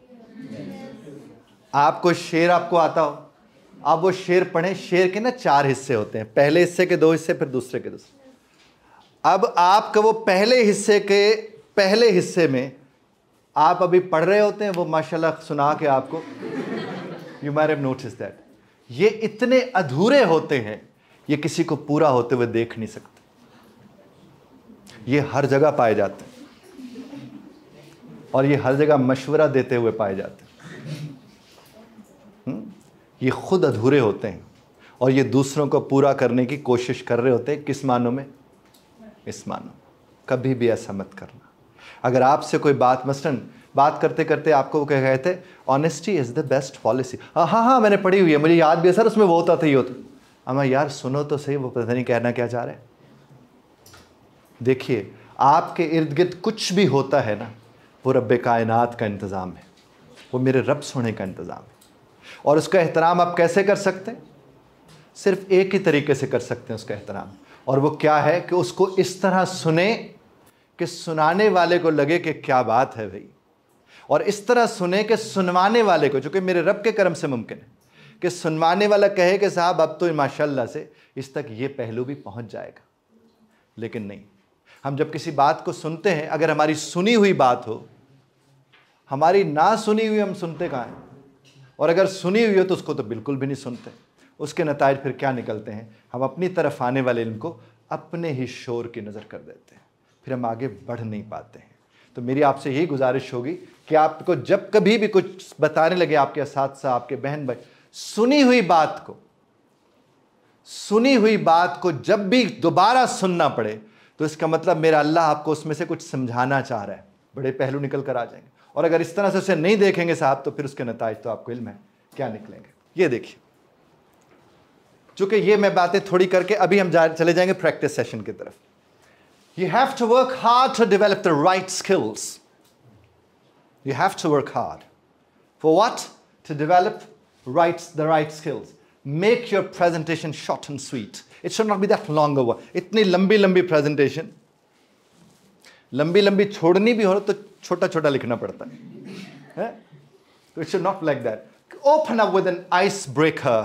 आपको शेर आपको आता हो, आप वो शेर पढ़ें, शेर के ना 4 हिस्से होते हैं, पहले हिस्से के 2 हिस्से, फिर दूसरे के दूसरे। अब आपका वो पहले हिस्से के पहले हिस्से में आप अभी पढ़ रहे होते हैं, वो माशाल्लाह सुना के आपको, you might have notice that, ये इतने अधूरे होते हैं, ये किसी को पूरा होते हुए देख नहीं सकते। ये हर जगह पाए जाते हैं और ये हर जगह मशवरा देते हुए पाए जाते हैं। ये खुद अधूरे होते हैं और ये दूसरों को पूरा करने की कोशिश कर रहे होते हैं। किस मानों में? इस मानों। कभी भी ऐसा मत करना। अगर आपसे कोई बात, मसलन बात करते करते आपको वो कह गए थे honesty is the best policy, हाँ मैंने पढ़ी हुई है, मुझे याद भी है सर, उसमें वो होता था ये होता। अम्मा यार सुनो तो सही, वो पता नहीं कहना क्या चाह रहे हैं। देखिए, आपके इर्द गिर्द कुछ भी होता है ना, वो रब्बे कायनात का इंतज़ाम है, वो मेरे रब सोने का इंतज़ाम है। और उसका एहतराम आप कैसे कर सकते हैं? सिर्फ एक ही तरीके से कर सकते हैं उसका एहतराम, और वो क्या है कि उसको इस तरह सुने कि सुनाने वाले को लगे कि क्या बात है भाई, और इस तरह सुने कि सुनवाने वाले को, जो कि मेरे रब के करम से मुमकिन है, कि सुनवाने वाला कहे कि साहब अब तो माशाल्लाह से इस तक ये पहलू भी पहुंच जाएगा। लेकिन नहीं, हम जब किसी बात को सुनते हैं, अगर हमारी सुनी हुई बात हो, हमारी ना सुनी हुई हम सुनते कहाँ हैं, और अगर सुनी हुई हो तो उसको तो बिल्कुल भी नहीं सुनते। उसके नताइज फिर क्या निकलते हैं, हम अपनी तरफ आने वाले इनको अपने ही शोर की नज़र कर देते हैं, फिर हम आगे बढ़ नहीं पाते हैं। तो मेरी आपसे यही गुजारिश होगी कि आपको जब कभी भी कुछ बताने लगे आपके असातिज़ा, आपके बहन भाई, सुनी हुई बात को जब भी दोबारा सुनना पड़े तो इसका मतलब मेरा अल्लाह आपको उसमें से कुछ समझाना चाह रहा है, बड़े पहलू निकल कर आ जाएंगे। और अगर इस तरह से उसे नहीं देखेंगे साहब तो फिर उसके नताइज तो आपको इल्म है क्या निकलेंगे। ये देखिए, चूंकि ये मैं बातें थोड़ी करके अभी हम चले जाएंगे प्रैक्टिस सेशन की तरफ। You have to work hard to develop the right skills. You have to work hard. For what? To develop the right skills. Make your presentation short and sweet. It should not be that long over. इतनी लंबी presentation, लंबी छोड़नी भी हो तो छोटा लिखना पड़ता है? So it should not be like that. Open up with an icebreaker.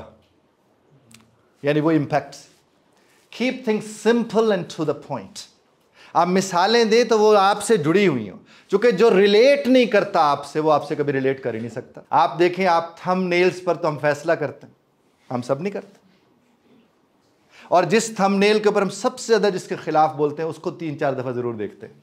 यानी वो impacts. Keep things simple and to the point. आप मिसालें दें तो वो आपसे जुड़ी हुई हो, क्योंकि जो रिलेट नहीं करता आपसे वो आपसे कभी रिलेट कर ही नहीं सकता। आप देखें, आप थंबनेल्स पर तो हम फैसला करते हैं, हम सब नहीं करते। और जिस थंबनेल के ऊपर हम सबसे ज्यादा जिसके खिलाफ बोलते हैं उसको 3-4 दफा जरूर देखते हैं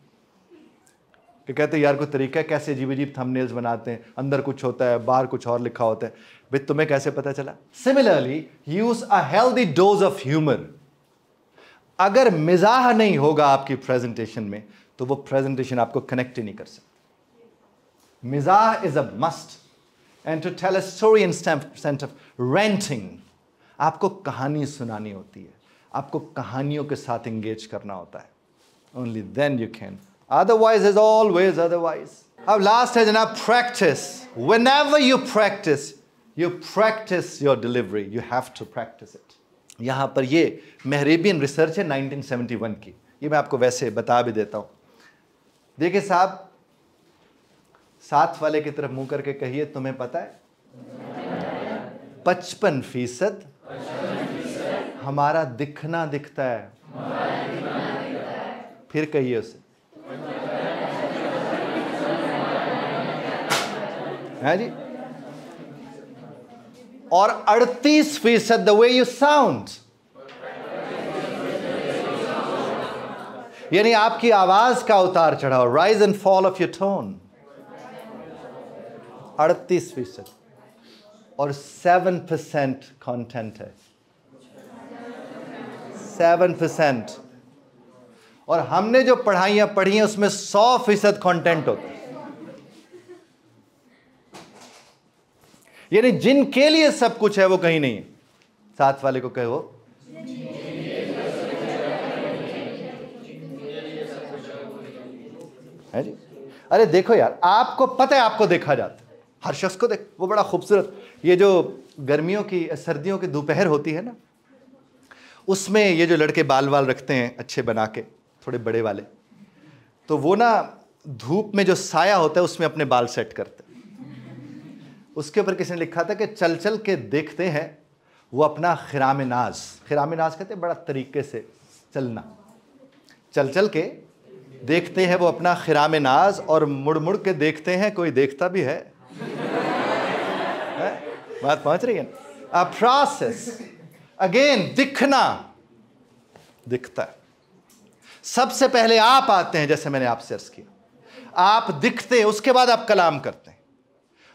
कि कहते हैं यार कोई तरीका है, कैसे अजीब थंबनेल्स बनाते हैं, अंदर कुछ होता है बाहर कुछ और लिखा होता है। भाई तुम्हें कैसे पता चला? Similarly use a healthy dose of humour. अगर मिजाह नहीं होगा आपकी प्रेजेंटेशन में तो वो प्रेजेंटेशन आपको कनेक्ट ही नहीं कर सकती। मिजाह is a must. And to tell a story in sense of ranting, आपको कहानी सुनानी होती है, आपको कहानियों के साथ एंगेज करना होता है। Only then you can, otherwise is always otherwise. अब लास्ट है जनाब practice. Whenever you practice your delivery, you have to practice it. यहां पर ये मेहरेबियन रिसर्च है 1971 की, ये मैं आपको वैसे बता भी देता हूं। देखिए साहब, साथ वाले की तरफ मुंह करके कहिए, तुम्हें पता है 55% हमारा दिखना दिखता है। फिर कहिए उसे, है जी। और 38% द वे यू साउंड, यानी आपकी आवाज का उतार चढ़ाव, rise and fall of your tone. 38% और 7% कंटेंट है। 7%। और हमने जो पढ़ाइयां पढ़ी हैं उसमें 100% कंटेंट होता है। यानी जिनके लिए सब कुछ है वो कहीं नहीं है। साथ वाले को कहो, है जी। अरे देखो यार, आपको पता है आपको देखा जाता है, हर शख्स को देख, वो बड़ा खूबसूरत। ये जो गर्मियों की सर्दियों की दोपहर होती है ना, उसमें ये जो लड़के बाल रखते हैं अच्छे बना के, थोड़े बड़े वाले, तो वो ना धूप में जो साया होता है उसमें अपने बाल सेट करते हैं। उसके ऊपर किसी ने लिखा था कि चल चल के देखते हैं वो अपना खिराम नाज कहते हैं बड़ा तरीके से चलना, चल चल के देखते हैं वो अपना खिराम नाज, और मुड़ मुड़ के देखते हैं कोई देखता भी है? बात पहुंच रही है? अ प्रोसेस अगेन, दिखता है। सबसे पहले आप आते हैं, जैसे मैंने आपसे अर्ज किया, आप दिखते हैं, उसके बाद आप कलाम करते हैं।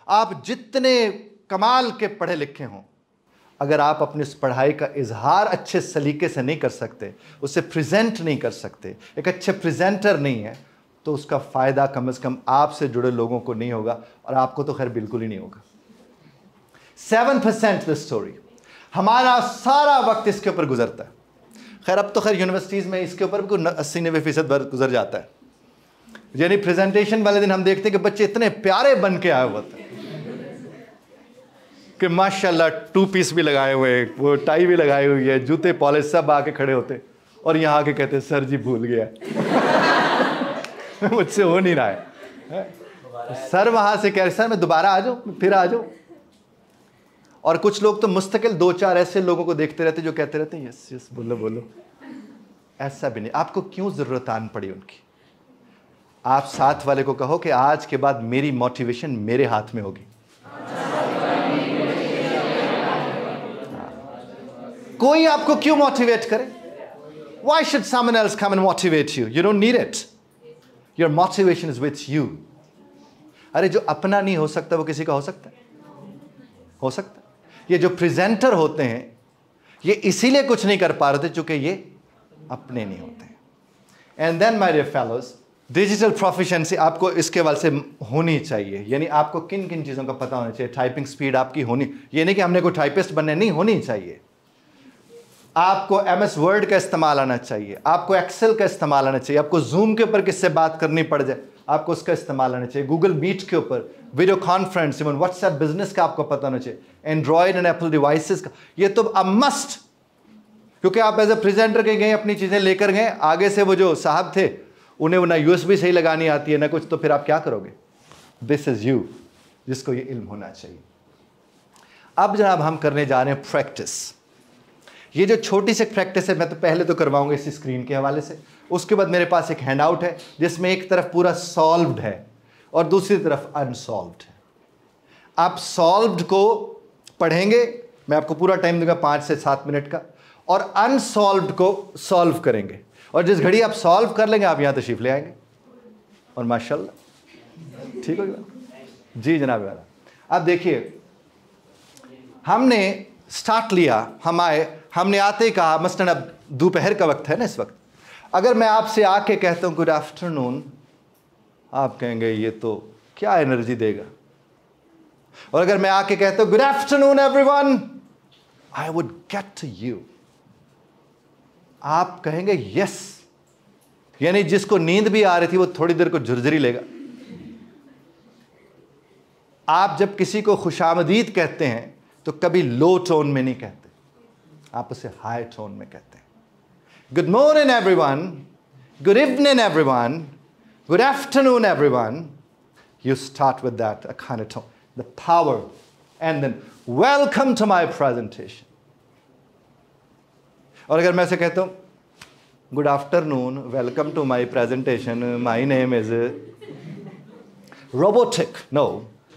आप जितने कमाल के पढ़े लिखे हों, अगर आप अपनी इस पढ़ाई का इजहार अच्छे सलीके से नहीं कर सकते, उसे प्रेजेंट नहीं कर सकते, एक अच्छे प्रेजेंटर नहीं है, तो उसका फ़ायदा कम से कम आपसे जुड़े लोगों को नहीं होगा, और आपको तो खैर बिल्कुल ही नहीं होगा। 7% द स्टोरी। हमारा सारा वक्त इसके ऊपर गुजरता है। खैर अब तो खैर यूनिवर्सिटीज़ में इसके ऊपर भी 80-90% गुजर जाता है। यानी प्रेजेंटेशन वाले दिन हम देखते हैं कि बच्चे इतने प्यारे बन के आए होते हैं कि माशाल्लाह 2 पीस भी लगाए हुए, वो टाई भी लगाई हुई है, जूते पॉलिश, सब आके खड़े होते, और यहाँ आके कहते सर जी भूल गया मुझसे हो नहीं रहा है। सर वहाँ से कह रहे सर मैं दोबारा आ जाऊँ, फिर आ जाऊँ। और कुछ लोग तो मुस्तकिल 2-4 ऐसे लोगों को देखते रहते जो कहते रहते हैं यस यस बोलो बोलो। ऐसा भी नहीं, आपको क्यों ज़रूरत आन पड़ी उनकी? आप साथ वाले को कहो कि आज के बाद मेरी मोटिवेशन मेरे हाथ में होगी। कोई आपको क्यों मोटिवेट करे? Why should someone else come and motivate you? You don't need it. Your motivation is with you. अरे जो अपना नहीं हो सकता वो किसी का हो सकता है? हो सकता है। ये जो प्रेजेंटर होते हैं ये इसीलिए कुछ नहीं कर पा रहे थे क्योंकि ये अपने नहीं होते। And then my dear fellows, digital proficiency आपको इसके वाले से होनी चाहिए। यानी आपको किन किन चीज़ों का पता होना चाहिए। टाइपिंग स्पीड आपकी होनी, ये नहीं कि हमने कोई टाइपिस्ट बनने, नहीं, होनी चाहिए। आपको MS वर्ड का इस्तेमाल आना चाहिए, आपको एक्सेल का इस्तेमाल आना चाहिए, आपको जूम के ऊपर किससे बात करनी पड़ जाए आपको उसका इस्तेमाल आना चाहिए, गूगल मीट के ऊपर, video conference, even WhatsApp business का आपको पता होना चाहिए, एंड्रॉयड एंड एप्पल डिवाइसेस का। ये तो अब मस्ट, क्योंकि आप एज ए प्रेजेंटर के गए, अपनी चीज़ें लेकर गए, आगे से वो जो साहब थे उन्हें वो ना USB सही लगानी आती है ना कुछ, तो फिर आप क्या करोगे? दिस इज यू, जिसको ये इल्म होना चाहिए। अब जनाब हम करने जा रहे हैं प्रैक्टिस। ये जो छोटी सी प्रैक्टिस है मैं तो पहले तो करवाऊंगा इसी स्क्रीन के हवाले से, उसके बाद मेरे पास एक हैंडआउट है जिसमें एक तरफ पूरा सॉल्व्ड है और दूसरी तरफ अनसॉल्व्ड है। आप सॉल्व्ड को पढ़ेंगे, मैं आपको पूरा टाइम दूंगा 5 से 7 मिनट का, और अनसॉल्व्ड को सॉल्व करेंगे। और जिस घड़ी आप सॉल्व कर लेंगे आप यहां तशरीफ ले आएंगे और माशाल्लाह ठीक हो गया। जी जनाब वाला। अब देखिए हमने स्टार्ट लिया, हम आए, हमने आते ही कहा, मसलन अब दोपहर का वक्त है ना इस वक्त, अगर मैं आपसे आके कहता हूं गुड आफ्टरनून, आप कहेंगे ये तो क्या एनर्जी देगा। और अगर मैं आके कहता हूं good afternoon everyone, I would get to you, आप कहेंगे यस। यानी जिसको नींद भी आ रही थी वो थोड़ी देर को झुरझुरी लेगा। आप जब किसी को खुशामदीद कहते हैं तो कभी लो टोन में नहीं कहते, आप उसे हाई टोन में कहते हैं। Good morning everyone, good evening everyone, good afternoon everyone, you start with that kind of tone, the power, and then welcome to my presentation. और अगर मैं ऐसे कहता हूं good afternoon, welcome to my presentation, my name is robotic, no,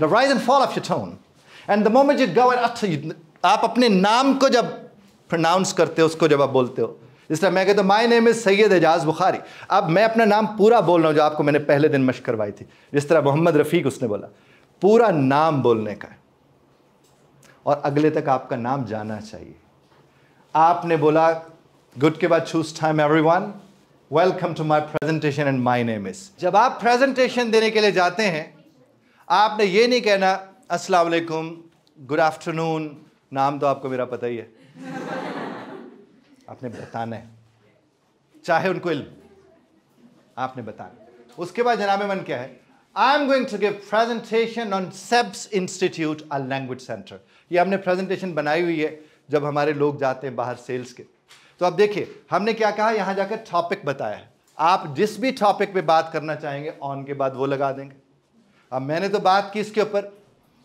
the rise and fall of your tone and the moment you go and utter, आप अपने नाम को जब प्रोनाउंस करते हो, उसको जब आप बोलते हो, जिस तरह मैं कहता हूं my name is Syed Ejaz Bukhari, अब मैं अपना नाम पूरा बोल रहा हूं जो आपको मैंने पहले दिन मशक करवाई थी, जिस तरह मोहम्मद रफीक उसने बोला, पूरा नाम बोलने का है और अगले तक आपका नाम जाना चाहिए। आपने बोला गुड के बाद choose time everyone, welcome to my presentation and my name is. जब आप प्रेजेंटेशन देने के लिए जाते हैं आपने ये नहीं कहना अस्सलाम वालेकुम, गुड आफ्टरनून, नाम तो आपको मेरा पता ही है, आपने बताना है, चाहे उनको इल्म, आपने बताना। उसके बाद जनाब मन क्या है, I am going to give presentation on Sebs institute a language centre. ये हमने प्रेजेंटेशन बनाई हुई है जब हमारे लोग जाते हैं बाहर सेल्स के। तो अब देखिए हमने क्या कहा, यहां जाकर टॉपिक बताया है, आप जिस भी टॉपिक पे बात करना चाहेंगे ऑन के बाद वो लगा देंगे। अब मैंने तो बात की इसके ऊपर,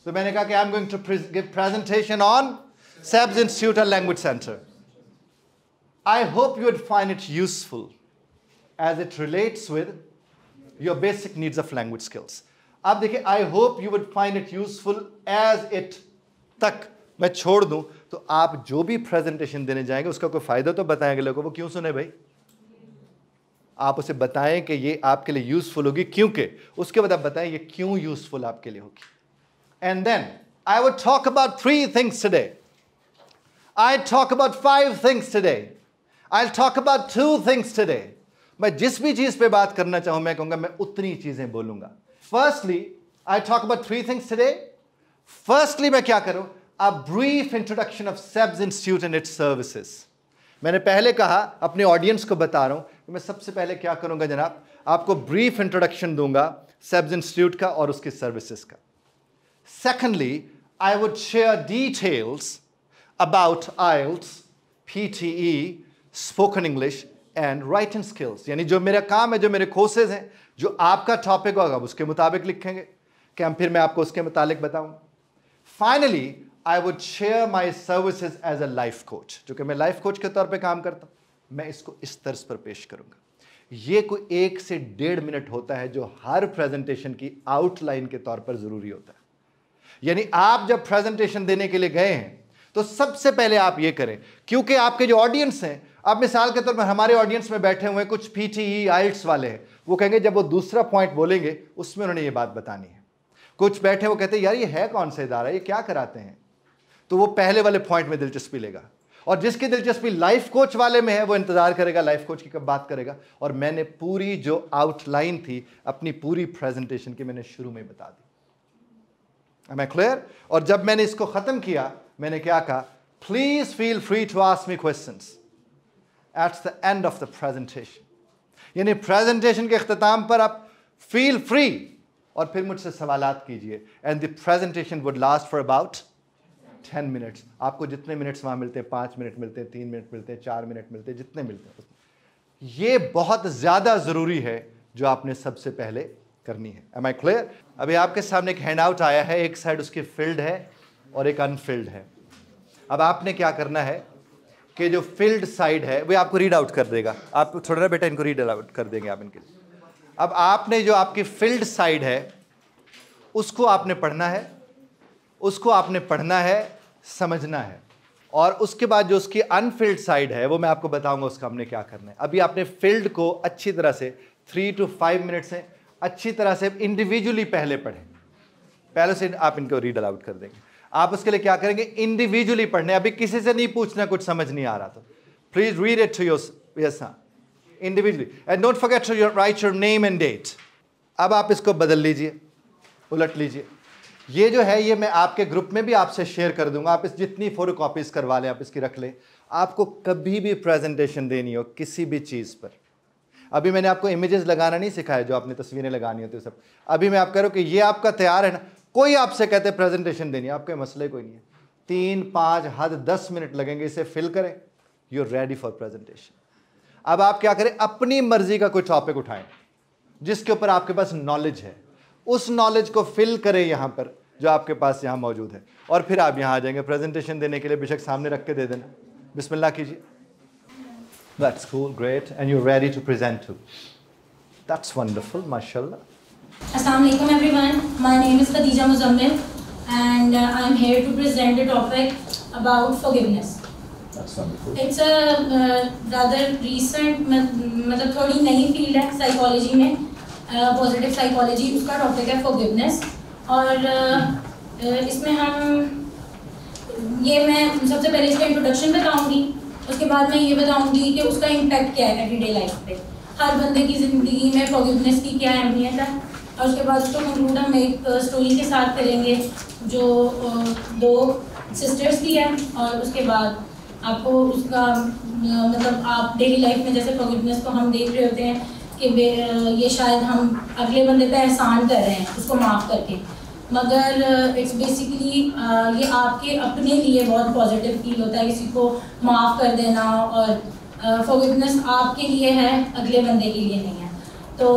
तो मैंने कहा कि I am going to give presentation on Sebs institute a language centre. I hope you would find it useful as it relates with your basic needs of language skills. आप देखिए I hope you would find it useful as it तक मैं छोड़ दूं तो आप जो भी प्रेजेंटेशन देने जाएंगे उसका कोई फायदा तो बताएंगे लोगों को, क्यों सुने भाई, आप उसे बताएं कि ये आपके लिए यूजफुल होगी, क्योंकि उसके बाद आप बताएं ये क्यों यूजफुल आपके लिए होगी। And then I would talk about 3 things today. I'd talk about 5 things today. I'll talk about 2 things today. मैं जिस भी चीज पे बात करना चाहूं मैं कहूंगा मैं उतनी चीजें बोलूंगा। Firstly, I talk about 3 things today. Firstly, मैं क्या करूं? A brief introduction of SEBS Institute and its services. मैंने पहले कहा अपने ऑडियंस को बता रहा हूं कि मैं सबसे पहले क्या करूंगा जनाब, आपको ब्रीफ इंट्रोडक्शन दूंगा SEBS इंस्टीट्यूट का और उसके सर्विसेज का। Secondly, I would share details about IELTS, PTE, spoken English and writing skills. यानी जो मेरा काम है, जो मेरे कोर्सेज हैं, जो आपका टॉपिक होगा उसके मुताबिक लिखेंगे कि हम फिर मैं आपको उसके मुताबिक बताऊंगा। Finally I would share my services as a life coach, जो कि मैं लाइफ कोच के तौर पे काम करता हूं, मैं इसको इस तर्ज पर पेश करूंगा। ये कोई 1 से 1.5 मिनट होता है जो हर प्रेजेंटेशन की आउटलाइन के तौर पर ज़रूरी होता है। यानी आप जब प्रेजेंटेशन देने के लिए गए हैं तो सबसे पहले आप ये करें, क्योंकि आपके जो ऑडियंस हैं, अब मिसाल के तौर पर हमारे ऑडियंस में बैठे हुए कुछ PTE IELTS वाले हैं, वो कहेंगे जब वो दूसरा पॉइंट बोलेंगे उसमें उन्होंने ये बात बतानी है। कुछ बैठे वो कहते हैं यार ये है कौन सा इदारा, ये क्या कराते हैं, तो वो पहले वाले पॉइंट में दिलचस्पी लेगा। और जिसकी दिलचस्पी लाइफ कोच वाले में है वो इंतजार करेगा लाइफ कोच की कब बात करेगा। और मैंने पूरी जो आउटलाइन थी अपनी पूरी प्रेजेंटेशन की मैंने शुरू में बता दी। Am I clear? और जब मैंने इसको खत्म किया मैंने क्या कहा, please feel free to ask me questions at the end of the presentation. यानी प्रेजेंटेशन के इख्तिताम पर आप फील फ्री और फिर मुझसे सवालात कीजिए। And the presentation would last for about 10 minutes. आपको जितने मिनट्स वहाँ मिलते हैं, 5 मिनट मिलते हैं, 3 मिनट मिलते हैं, 4 मिनट मिलते हैं, जितने मिलते हैं, ये बहुत ज़्यादा ज़रूरी है जो आपने सबसे पहले करनी है। Am I clear? अभी आपके सामने एक हैंड आउट आया है, एक साइड उसकी फिल्ड है और एक अनफिल्ड है। अब आपने क्या करना है कि जो फिल्ड साइड है वो आपको रीड आउट कर देगा। आप थोड़ा ना बेटा इनको रीड आउट कर देंगे आप इनके लिए। अब आपने जो आपकी फिल्ड साइड है उसको आपने पढ़ना है, उसको आपने पढ़ना है, समझना है, और उसके बाद जो उसकी अनफिल्ड साइड है वो मैं आपको बताऊंगा उसका हमने क्या करना है। अभी आपने फिल्ड को अच्छी तरह से 3 to 5 मिनट से अच्छी तरह से इंडिविजुअली पहले पढ़ें। पहले से आप इनको रीड आउट कर देंगे। आप उसके लिए क्या करेंगे, इंडिविजुअली पढ़ने। अभी किसी से नहीं पूछना कुछ समझ नहीं आ रहा तो please read it to your individually and don't forget to write your name and date. अब आप इसको बदल लीजिए, उलट लीजिए। ये जो है ये मैं आपके ग्रुप में भी आपसे शेयर कर दूंगा। आप इस जितनी फोटोकॉपीज करवा लें आप इसकी रख लें। आपको कभी भी प्रेजेंटेशन देनी हो किसी भी चीज़ पर, अभी मैंने आपको इमेजेस लगाना नहीं सिखाया जो आपने तस्वीरें लगानी होती है सब। अभी मैं आप कह रहा हूँ कि ये आपका तैयार है ना, कोई आपसे कहते हैं प्रेजेंटेशन देनी है, आपके मसले कोई नहीं है। 3, 5 हद 10 मिनट लगेंगे, इसे फिल करें, you are ready for presentation. अब आप क्या करें, अपनी मर्जी का कोई टॉपिक उठाएं जिसके ऊपर आपके पास नॉलेज है, उस नॉलेज को फिल करें यहाँ पर जो आपके पास यहाँ मौजूद है, और फिर आप यहाँ आ जाएंगे प्रेजेंटेशन देने के लिए। बेशक सामने रख के दे देना, बिस्मिल्लाह कीजिए। That's cool, great, and you're ready to present too. That's wonderful, mashallah. Assalamu alaikum everyone. My name is Khadija Muzammil and I'm here to present a topic about forgiveness. That's wonderful. It's a rather recent, मतलब थोड़ी नई फील्ड है साइकोलॉजी में, पॉजिटिव साइकोलॉजी, उसका टॉपिक है forgiveness। और इसमें हम ये मैं सबसे पहले इसका इंट्रोडक्शन बताऊंगी, उसके बाद मैं ये बताऊंगी कि उसका इम्पैक्ट क्या है एवरीडे लाइफ पे, हर बंदे की ज़िंदगी में फॉरगिवनेस की क्या अहमियत है। और उसके बाद उसको कंक्लूड हम एक स्टोरी के साथ करेंगे जो 2 सिस्टर्स की है, और उसके बाद आपको उसका मतलब आप डेली लाइफ में जैसे फॉरगिवनेस को हम देख रहे होते हैं कि ये शायद हम अगले बंदे पे एहसान कर रहे हैं उसको माफ़ करके, मगर इट्स बेसिकली ये आपके अपने लिए बहुत पॉजिटिव फील होता है किसी को माफ़ कर देना, और फॉरगिवनेस आपके लिए है, अगले बंदे के लिए नहीं है। तो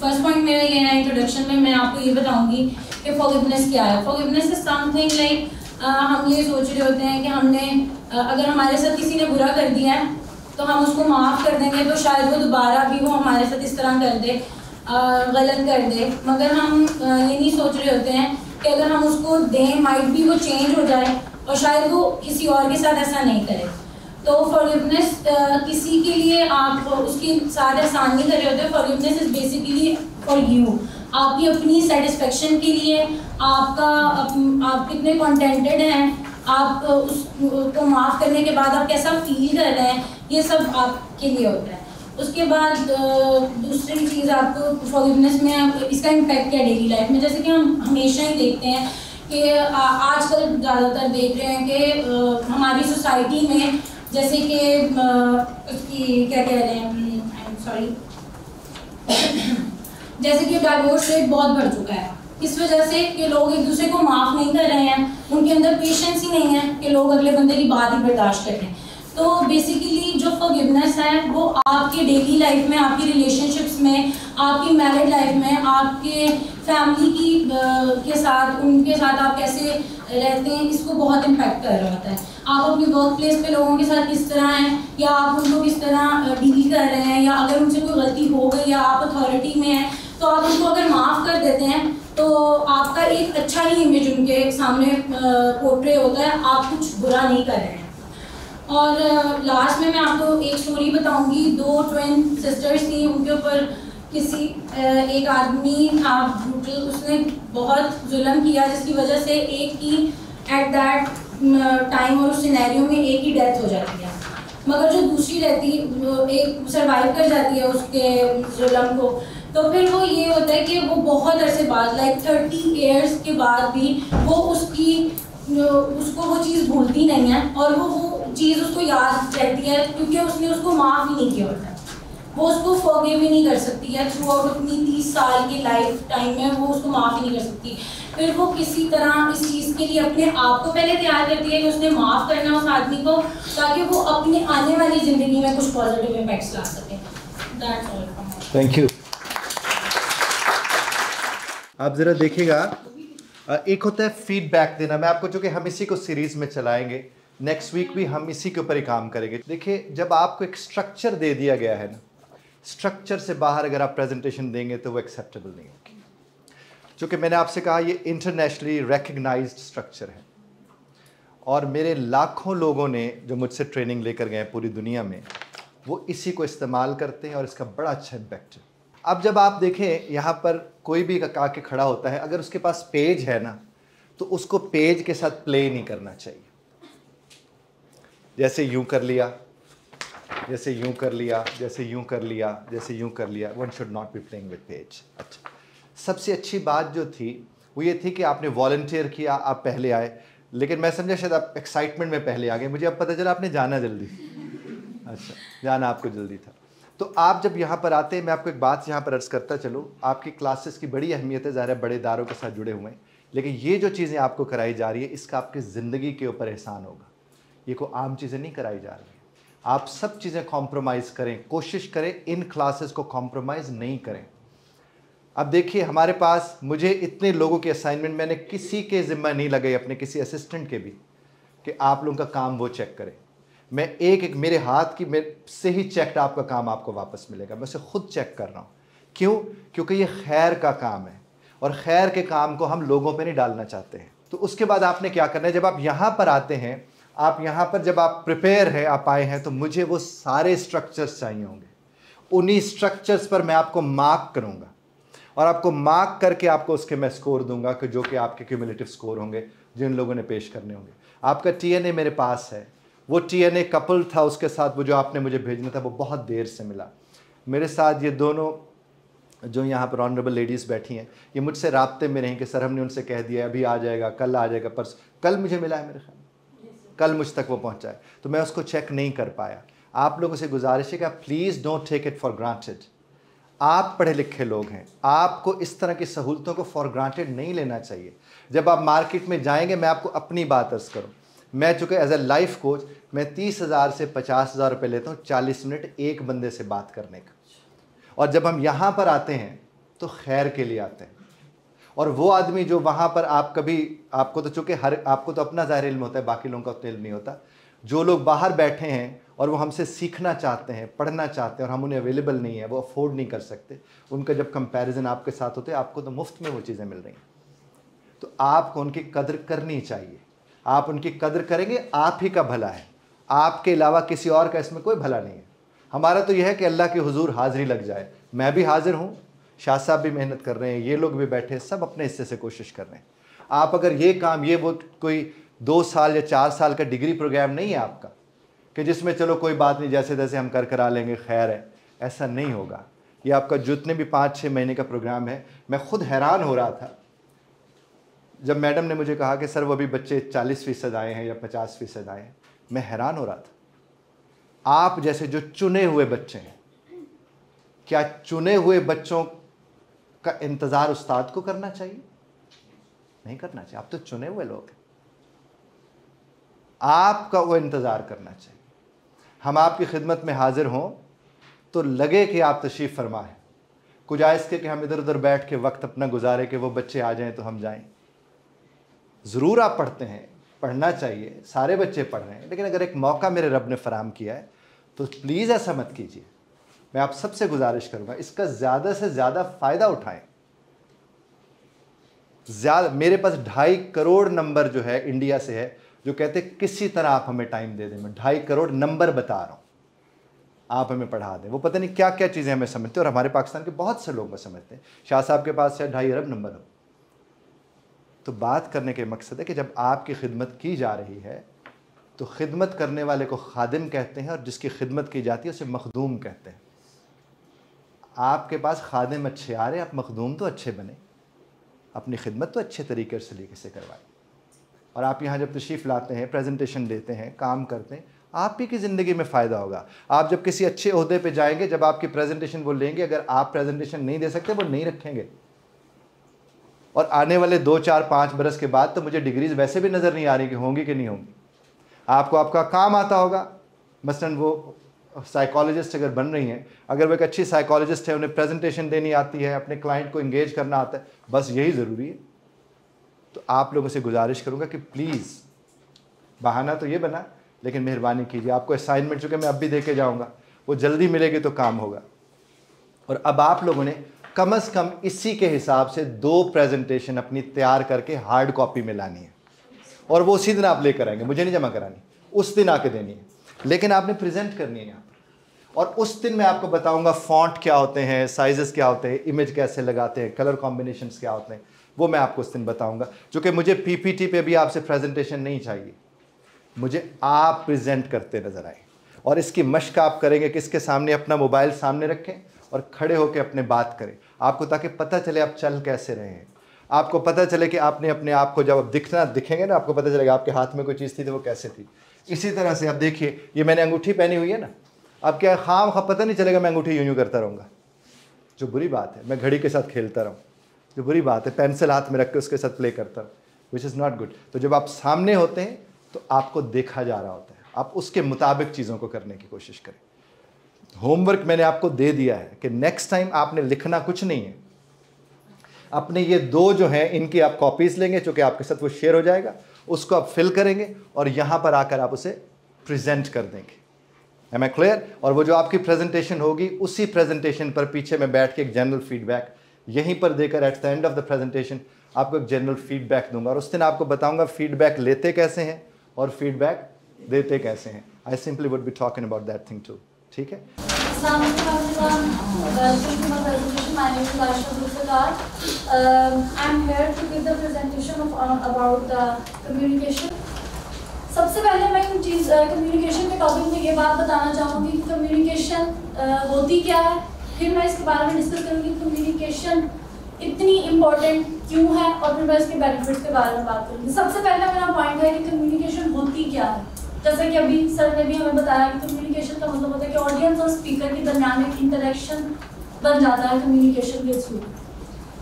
फर्स्ट पॉइंट मेरा ये है, इंट्रोडक्शन में मैं आपको ये बताऊंगी कि फॉरगिवनेस क्या है। फॉरगिवनेस इज समथिंग लाइक हम ये सोच रहे होते हैं कि हमने अगर हमारे साथ किसी ने बुरा कर दिया है तो हम उसको माफ़ कर देंगे तो शायद वो दोबारा भी वो हमारे साथ इस तरह कर दे, गलत कर दे, मगर हम ये नहीं सोच रहे होते हैं कि अगर हम उसको दें माइट भी वो चेंज हो जाए और शायद वो किसी और के साथ ऐसा नहीं करे। तो फॉरगिवनेस किसी के लिए आप उसके साथ एहसान नहीं कर रहे होते। Forgiveness is basically for you, आपकी अपनी सेटिस्फेक्शन के लिए, आप कितने कंटेंटेड हैं, आप उसको माफ़ करने के बाद आप कैसा फील कर रहे हैं, ये सब आपके लिए होता है। उसके बाद दूसरी चीज़ आपको फॉरगिवनेस में इसका इम्पैक्ट क्या डेली लाइफ में, जैसे कि हम हमेशा ही देखते हैं कि आजकल ज़्यादातर देख रहे हैं कि हमारी सोसाइटी में जैसे कि उसकी क्या कह रहे हैं, सॉरी जैसे कि डाइवोर्स रेट बहुत बढ़ चुका है। इस वजह से कि लोग एक दूसरे को माफ़ नहीं कर रहे हैं, उनके अंदर पेशेंस ही नहीं है कि लोग अगले बंदे की बात ही बर्दाश्त करें। तो बेसिकली जो फॉरगिवनेस है वो आपके डेली लाइफ में, आपकी रिलेशनशिप्स में, आपकी मैरिड लाइफ में, आपके फैमिली के साथ, उनके साथ आप कैसे रहते हैं, इसको बहुत इम्पैक्ट कर रहा होता है। आप अपनी वर्क प्लेस पे लोगों के साथ किस तरह हैं, या आप उनको किस तरह डील कर रहे हैं, या अगर उनसे कोई गलती या आप अथॉरिटी में हैं तो आप उनको अगर माफ़ कर देते हैं तो आपका एक अच्छा ही इमेज उनके सामने पोर्ट्रे होता है, आप कुछ बुरा नहीं कर रहे हैं। और लास्ट में मैं आपको एक स्टोरी बताऊंगी। 2 ट्विन सिस्टर्स थी, उनके ऊपर किसी एक आदमी था ब्रूटल, उसने बहुत जुल्म किया जिसकी वजह से एक की एट दैट टाइम और उस सिनेरियो में एक ही डेथ हो जाती है, मगर जो दूसरी रहती एक सर्वाइव कर जाती है उसके जुल्म को। तो फिर वो ये होता है कि वो बहुत अरसे बाद लाइक 30 ईयर्स के बाद भी वो उसको वो चीज़ भूलती नहीं है और वो चीज़ उसको याद रहती है क्योंकि उसने उसको माफ़ ही नहीं किया होता है। वो उसको फॉरगिव भी नहीं कर सकती है थ्रू आउट अपनी 30 साल की लाइफ टाइम में, वो उसको माफ़ ही नहीं कर सकती। फिर वो किसी तरह इस चीज़ के लिए अपने आप को पहले तैयार करती है कि उसने माफ़ करना उस आदमी को, ताकि वो अपने आने वाली ज़िंदगी में कुछ पॉजिटिव इम्पैक्ट्स ला सके। That's all. Thank you. आप ज़रा देखिएगा, एक होता है फीडबैक देना। मैं आपको, चूँकि हम इसी को सीरीज़ में चलाएंगे, नेक्स्ट वीक भी हम इसी के ऊपर ही काम करेंगे। देखिए, जब आपको एक स्ट्रक्चर दे दिया गया है ना, स्ट्रक्चर से बाहर अगर आप प्रेजेंटेशन देंगे तो वो एक्सेप्टेबल नहीं होगी। चूँकि मैंने आपसे कहा ये इंटरनेशनली रिकग्नाइज्ड स्ट्रक्चर है और मेरे लाखों लोगों ने जो मुझसे ट्रेनिंग लेकर गए पूरी दुनिया में, वो इसी को इस्तेमाल करते हैं और इसका बड़ा अच्छा इम्पैक्ट है। अब जब आप देखें, यहाँ पर कोई भी आके खड़ा होता है, अगर उसके पास पेज है ना तो उसको पेज के साथ प्ले नहीं करना चाहिए। जैसे यूं कर लिया, जैसे यूं कर लिया, जैसे यूं कर लिया, जैसे यूं कर लिया, one should not be playing with page. अच्छा, सबसे अच्छी बात जो थी वो ये थी कि आपने वॉलंटियर किया, आप पहले आए, लेकिन मैं समझा शायद आप एक्साइटमेंट में पहले आ गए, मुझे अब पता चला आपने जाना जल्दी। अच्छा, जाना आपको जल्दी था। तो आप जब यहाँ पर आते हैं, मैं आपको एक बात यहाँ पर अर्ज़ करता चलो, आपकी क्लासेस की बड़ी अहमियत है, ज़ाहिर है बड़े इदारों के साथ जुड़े हुए हैं, लेकिन ये जो चीज़ें आपको कराई जा रही है इसका आपकी ज़िंदगी के ऊपर एहसान होगा। ये कोई आम चीज़ें नहीं कराई जा रही हैं। आप सब चीज़ें कॉम्प्रोमाइज़ करें, कोशिश करें इन क्लासेस को कॉम्प्रोमाइज़ नहीं करें। अब देखिए, हमारे पास, मुझे इतने लोगों की असाइनमेंट मैंने किसी के ज़िम्मा नहीं लगाई, अपने किसी असिस्टेंट के भी, कि आप लोगों का काम वो चेक करें। मैं एक मेरे हाथ की मेरे से ही चेकड आपका काम आपको वापस मिलेगा, मैं उसे खुद चेक कर रहा हूँ। क्यों? क्योंकि ये खैर का काम है और खैर के काम को हम लोगों पे नहीं डालना चाहते हैं। तो उसके बाद आपने क्या करना है, जब आप यहाँ पर आते हैं, आप यहाँ पर जब आप प्रिपेयर हैं, आप आए हैं, तो मुझे वो सारे स्ट्रक्चर्स चाहिए होंगे। उन्हीं स्ट्रक्चर्स पर मैं आपको मार्क करूँगा और आपको मार्क करके आपको उसके मैं स्कोर दूंगा, कि जो कि आपके क्यूमुलेटिव स्कोर होंगे जिन लोगों ने पेश करने होंगे। आपका TNA मेरे पास है, वो TNA कपल था, उसके साथ वो जो आपने मुझे भेजना था वो बहुत देर से मिला। मेरे साथ ये दोनों जो यहाँ पर ऑनरेबल लेडीज़ बैठी हैं, ये मुझसे राब्ते में रहीं कि सर हमने उनसे कह दिया अभी आ जाएगा, कल आ जाएगा, परसों, कल मुझे मिला है मेरे ख्याल, कल मुझ तक वो पहुँचा है, तो मैं उसको चेक नहीं कर पाया। आप लोगों से गुजारिश है कि आप please don't take it for granted. आप पढ़े लिखे लोग हैं, आपको इस तरह की सहूलतों को फॉर ग्रांटेड नहीं लेना चाहिए। जब आप मार्केट में जाएंगे, मैं आपको अपनी बात अर्ज़ करूँ, मैं चूँकि एज ए लाइफ कोच मैं 30,000 से 50,000 रुपये लेता हूँ 40 मिनट एक बंदे से बात करने का। और जब हम यहाँ पर आते हैं तो खैर के लिए आते हैं। और वो आदमी जो वहाँ पर, आप कभी, आपको तो चूँकि आपको तो अपना ज़ाहिर इल्म होता है, बाकी लोगों का उतना इल्म नहीं होता। जो लोग बाहर बैठे हैं और वो हमसे सीखना चाहते हैं, पढ़ना चाहते हैं, और हम उन्हें अवेलेबल नहीं है, वो अफोर्ड नहीं कर सकते, उनका जब कंपैरिजन आपके साथ होते हैं, आपको तो मुफ्त में वो चीज़ें मिल रही हैं, तो आपको उनकी कदर करनी चाहिए। आप उनकी कदर करेंगे, आप ही का भला है, आपके अलावा किसी और का इसमें कोई भला नहीं है। हमारा तो यह है कि अल्लाह के हुजूर हाज़िरी लग जाए। मैं भी हाजिर हूँ, शाह साहब भी मेहनत कर रहे हैं, ये लोग भी बैठे, सब अपने हिस्से से कोशिश कर रहे हैं। आप अगर ये काम, ये वो कोई 2 साल या 4 साल का डिग्री प्रोग्राम नहीं है आपका, कि जिसमें चलो कोई बात नहीं, जैसे तैसे हम करा लेंगे, खैर है, ऐसा नहीं होगा। ये आपका जितने भी 5-6 महीने का प्रोग्राम है। मैं खुद हैरान हो रहा था जब मैडम ने मुझे कहा कि सर वो अभी बच्चे 40% आए हैं या 50% आए हैं, मैं हैरान हो रहा था। आप जैसे जो चुने हुए बच्चे हैं, क्या चुने हुए बच्चों का इंतज़ार उस्ताद को करना चाहिए? नहीं करना चाहिए। आप तो चुने हुए लोग हैं, आपका वो इंतज़ार करना चाहिए। हम आपकी खिदमत में हाजिर हों तो लगे कि आप तशरीफ़ फरमा है, कुजाइज़ के कि हम इधर उधर बैठ के वक्त अपना गुजारे कि वो बच्चे आ जाएं तो हम जाएं। ज़रूर आप पढ़ते हैं, पढ़ना चाहिए, सारे बच्चे पढ़ रहे हैं, लेकिन अगर एक मौका मेरे रब ने फ़राहम किया है तो प्लीज़ ऐसा मत कीजिए मैं आप सबसे गुजारिश करूंगा इसका ज़्यादा से ज़्यादा फ़ायदा उठाएं। मेरे पास 2.5 करोड़ नंबर जो है इंडिया से है जो कहते किसी तरह आप हमें टाइम दे दें। मैं 2.5 करोड़ नंबर बता रहा हूँ, आप हमें पढ़ा दें। वो पता नहीं क्या क्या चीज़ें हमें समझते हैं और हमारे पाकिस्तान के बहुत से लोग में समझते हैं। शाह साहब के पास शायद 2.5 अरब नंबर हो। तो बात करने के मकसद है कि जब आपकी खिदमत की जा रही है तो खिदमत करने वाले को खादिम कहते हैं और जिसकी खिदमत की जाती है उसे मखदूम कहते हैं। आपके पास खादिम अच्छे आ रहे हैं, आप मखदूम तो अच्छे बने, अपनी खिदमत तो अच्छे तरीके से करवाएं। और आप यहाँ जब तशरीफ़ लाते हैं, प्रेजेंटेशन देते हैं, काम करते हैं, आप ही की ज़िंदगी में फ़ायदा होगा। आप जब किसी अच्छे ओहदे पे जाएंगे, जब आपकी प्रेजेंटेशन वो लेंगे, अगर आप प्रेजेंटेशन नहीं दे सकते वो नहीं रखेंगे। और आने वाले 2, 4, 5 बरस के बाद तो मुझे डिग्रीज़ वैसे भी नज़र नहीं आ रही कि होंगी कि नहीं होंगी। आपको आपका काम आता होगा। मसलन वो साइकोलॉजिस्ट अगर बन रही हैं, अगर वो एक अच्छी साइकोलॉजिस्ट है, उन्हें प्रेजेंटेशन देनी आती है, अपने क्लाइंट को इंगेज करना आता है, बस यही ज़रूरी है। तो आप लोगों से गुजारिश करूँगा कि प्लीज़, बहाना तो ये बना, लेकिन मेहरबानी कीजिए। आपको असाइनमेंट चूँकि मैं अब भी दे के जाऊँगा, वो जल्दी मिलेगी तो काम होगा। और अब आप लोगों ने कम से कम इसी के हिसाब से 2 प्रेजेंटेशन अपनी तैयार करके हार्ड कॉपी में लानी है और वो उसी दिन आप लेकर आएंगे, मुझे नहीं जमा करानी, उस दिन आके देनी है। लेकिन आपने प्रेजेंट करनी है यहाँ पर। और उस दिन मैं आपको बताऊंगा फ़ॉन्ट क्या होते हैं, साइजेस क्या होते हैं, इमेज कैसे लगाते हैं, कलर कॉम्बिनेशंस क्या होते हैं, वो मैं आपको उस दिन बताऊंगा। क्योंकि मुझे पीपीटी पे भी आपसे प्रेजेंटेशन नहीं चाहिए, मुझे आप प्रेजेंट करते नज़र आए। और इसकी मश्क आप करेंगे कि इसके सामने अपना मोबाइल सामने रखें और खड़े होकर अपने बात करें आपको, ताकि पता चले आप चल कैसे रहे हैं। आपको पता चले कि आपने अपने आप को जब दिखेंगे ना, आपको पता चलेगा आपके हाथ में कोई चीज़ थी तो वो कैसे थी। इसी तरह से आप देखिए, ये मैंने अंगूठी पहनी हुई है ना, अब क्या खाम पता नहीं चलेगा मैं अंगूठी यूँ करता रहूँगा, जो बुरी बात है। मैं घड़ी के साथ खेलता रहूँ, जो बुरी बात है। पेंसिल हाथ में रख के उसके साथ प्ले करता हूँ, विच इज़ नॉट गुड। तो जब आप सामने होते हैं तो आपको देखा जा रहा होता है, आप उसके मुताबिक चीज़ों को करने की कोशिश करें। होमवर्क मैंने आपको दे दिया है कि नेक्स्ट टाइम आपने लिखना कुछ नहीं है, अपने ये 2 जो हैं इनकी आप कॉपीज़ लेंगे, चूँकि आपके साथ वो शेयर हो जाएगा, उसको आप फिल करेंगे और यहाँ पर आकर आप उसे प्रेजेंट कर देंगे। Am I clear? और वो जो आपकी प्रेजेंटेशन होगी, उसी प्रेजेंटेशन पर पीछे मैं बैठ के एक जनरल फीडबैक यहीं पर देकर eight the end of the presentation आपको एक जनरल फीडबैक दूंगा। और उस दिन आपको बताऊंगा फीडबैक लेते कैसे हैं और फीडबैक देते कैसे हैं। I simply would be talking about that thing too. ठीक है? सबसे पहले मैं कम्युनिकेशन के टॉपिक में ये बात बताना चाहूँगी कि कम्युनिकेशन होती क्या है, फिर मैं इसके बारे में डिस्कस करूँगी कम्युनिकेशन इतनी इम्पोर्टेंट क्यों है, और फिर मैं इसके बेनिफिट्स के बारे में बात करूँगी। सबसे पहला मेरा पॉइंट है कि कम्युनिकेशन होती क्या है। जैसे कि अभी सर ने भी हमें बताया कि कम्युनिकेशन का मतलब होता है कि ऑडियंस और स्पीकर के दरमियान एक इंटरेक्शन बन जाता है कम्युनिकेशन के थ्रू।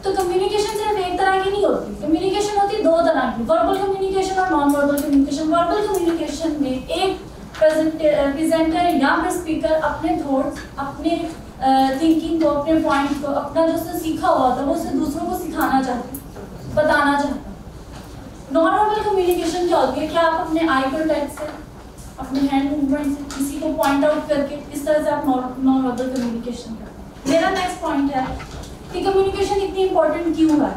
तो कम्युनिकेशन सिर्फ एक तरह की नहीं होती, कम्युनिकेशन होती है 2 तरह की, वर्बल कम्युनिकेशन और non verbal communication. Verbal communication में एक प्रेजेंटर या फिर स्पीकर अपने थॉट्स, अपने थिंकिंग को, अपने पॉइंट को, अपना जो उसने सीखा हुआ था वो उसे दूसरों को सिखाना चाहते, बताना चाहते। नॉन वर्बल कम्युनिकेशन क्या होती है कि आप अपने आई कॉन्टैक्ट से, अपने हैंड मूवमेंट से किसी को पॉइंट आउट करके इस तरह से आप नॉन वर्बल कम्युनिकेशन करते हैं। मेरा नेक्स्ट पॉइंट है कि कम्युनिकेशन इतनी इम्पोर्टेंट क्यों है।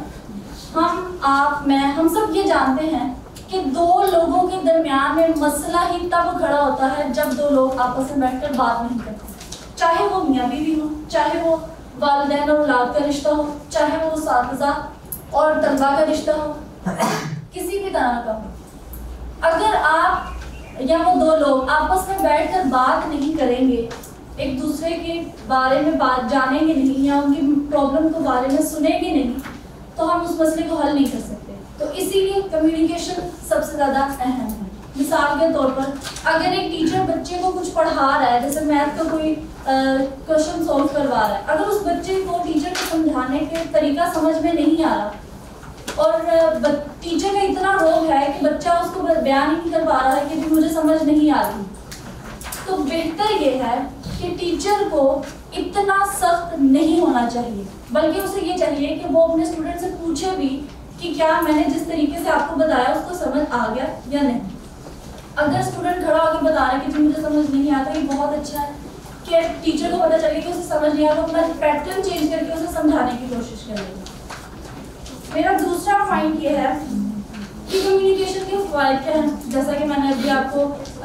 हम, आप, मैं, हम सब ये जानते हैं कि 2 लोगों के दरमियान में मसला ही तब खड़ा होता है जब 2 लोग आपस में बैठकर बात नहीं करते। चाहे वो मियाँ बीवी हो, चाहे वो वालिदैन और औलाद का रिश्ता हो, चाहे वो साथीज़ा और तलबा का रिश्ता हो, किसी भी तरह का हो। अगर आप या वो 2 लोग आपस में बैठकर बात नहीं करेंगे, एक दूसरे के बारे में बात जानेंगे नहीं या उनकी प्रॉब्लम के बारे में सुनेंगे नहीं, तो हम उस मसले को हल नहीं कर सकते। तो इसीलिए कम्युनिकेशन सबसे ज़्यादा अहम है। मिसाल के तौर पर अगर एक टीचर बच्चे को कुछ पढ़ा रहा है, जैसे मैथ का कोई क्वेश्चन सॉल्व करवा रहा है, अगर उस बच्चे को टीचर को समझाने के तरीका समझ में नहीं आ रहा और टीचर का इतना रोल है कि बच्चा उसको बयान ही नहीं कर पा रहा है कि मुझे समझ नहीं आ रही, तो बेहतर ये है कि टीचर को इतना सख्त नहीं होना चाहिए, बल्कि उसे ये चाहिए कि वो अपने स्टूडेंट से पूछे भी कि क्या मैंने जिस तरीके से आपको बताया उसको समझ आ गया या नहीं। अगर स्टूडेंट खड़ा होकर बता रहा है कि जी मुझे समझ नहीं आता, ये बहुत अच्छा है, कि टीचर को पता चले कि उसे समझ नहीं आ रहा, अपना पैटर्न चेंज करके उसे समझाने की कोशिश करेगा। मेरा दूसरा पॉइंट ये है कि कम्युनिकेशन के फ़ायदे क्या हैं। जैसा कि मैंने अभी आपको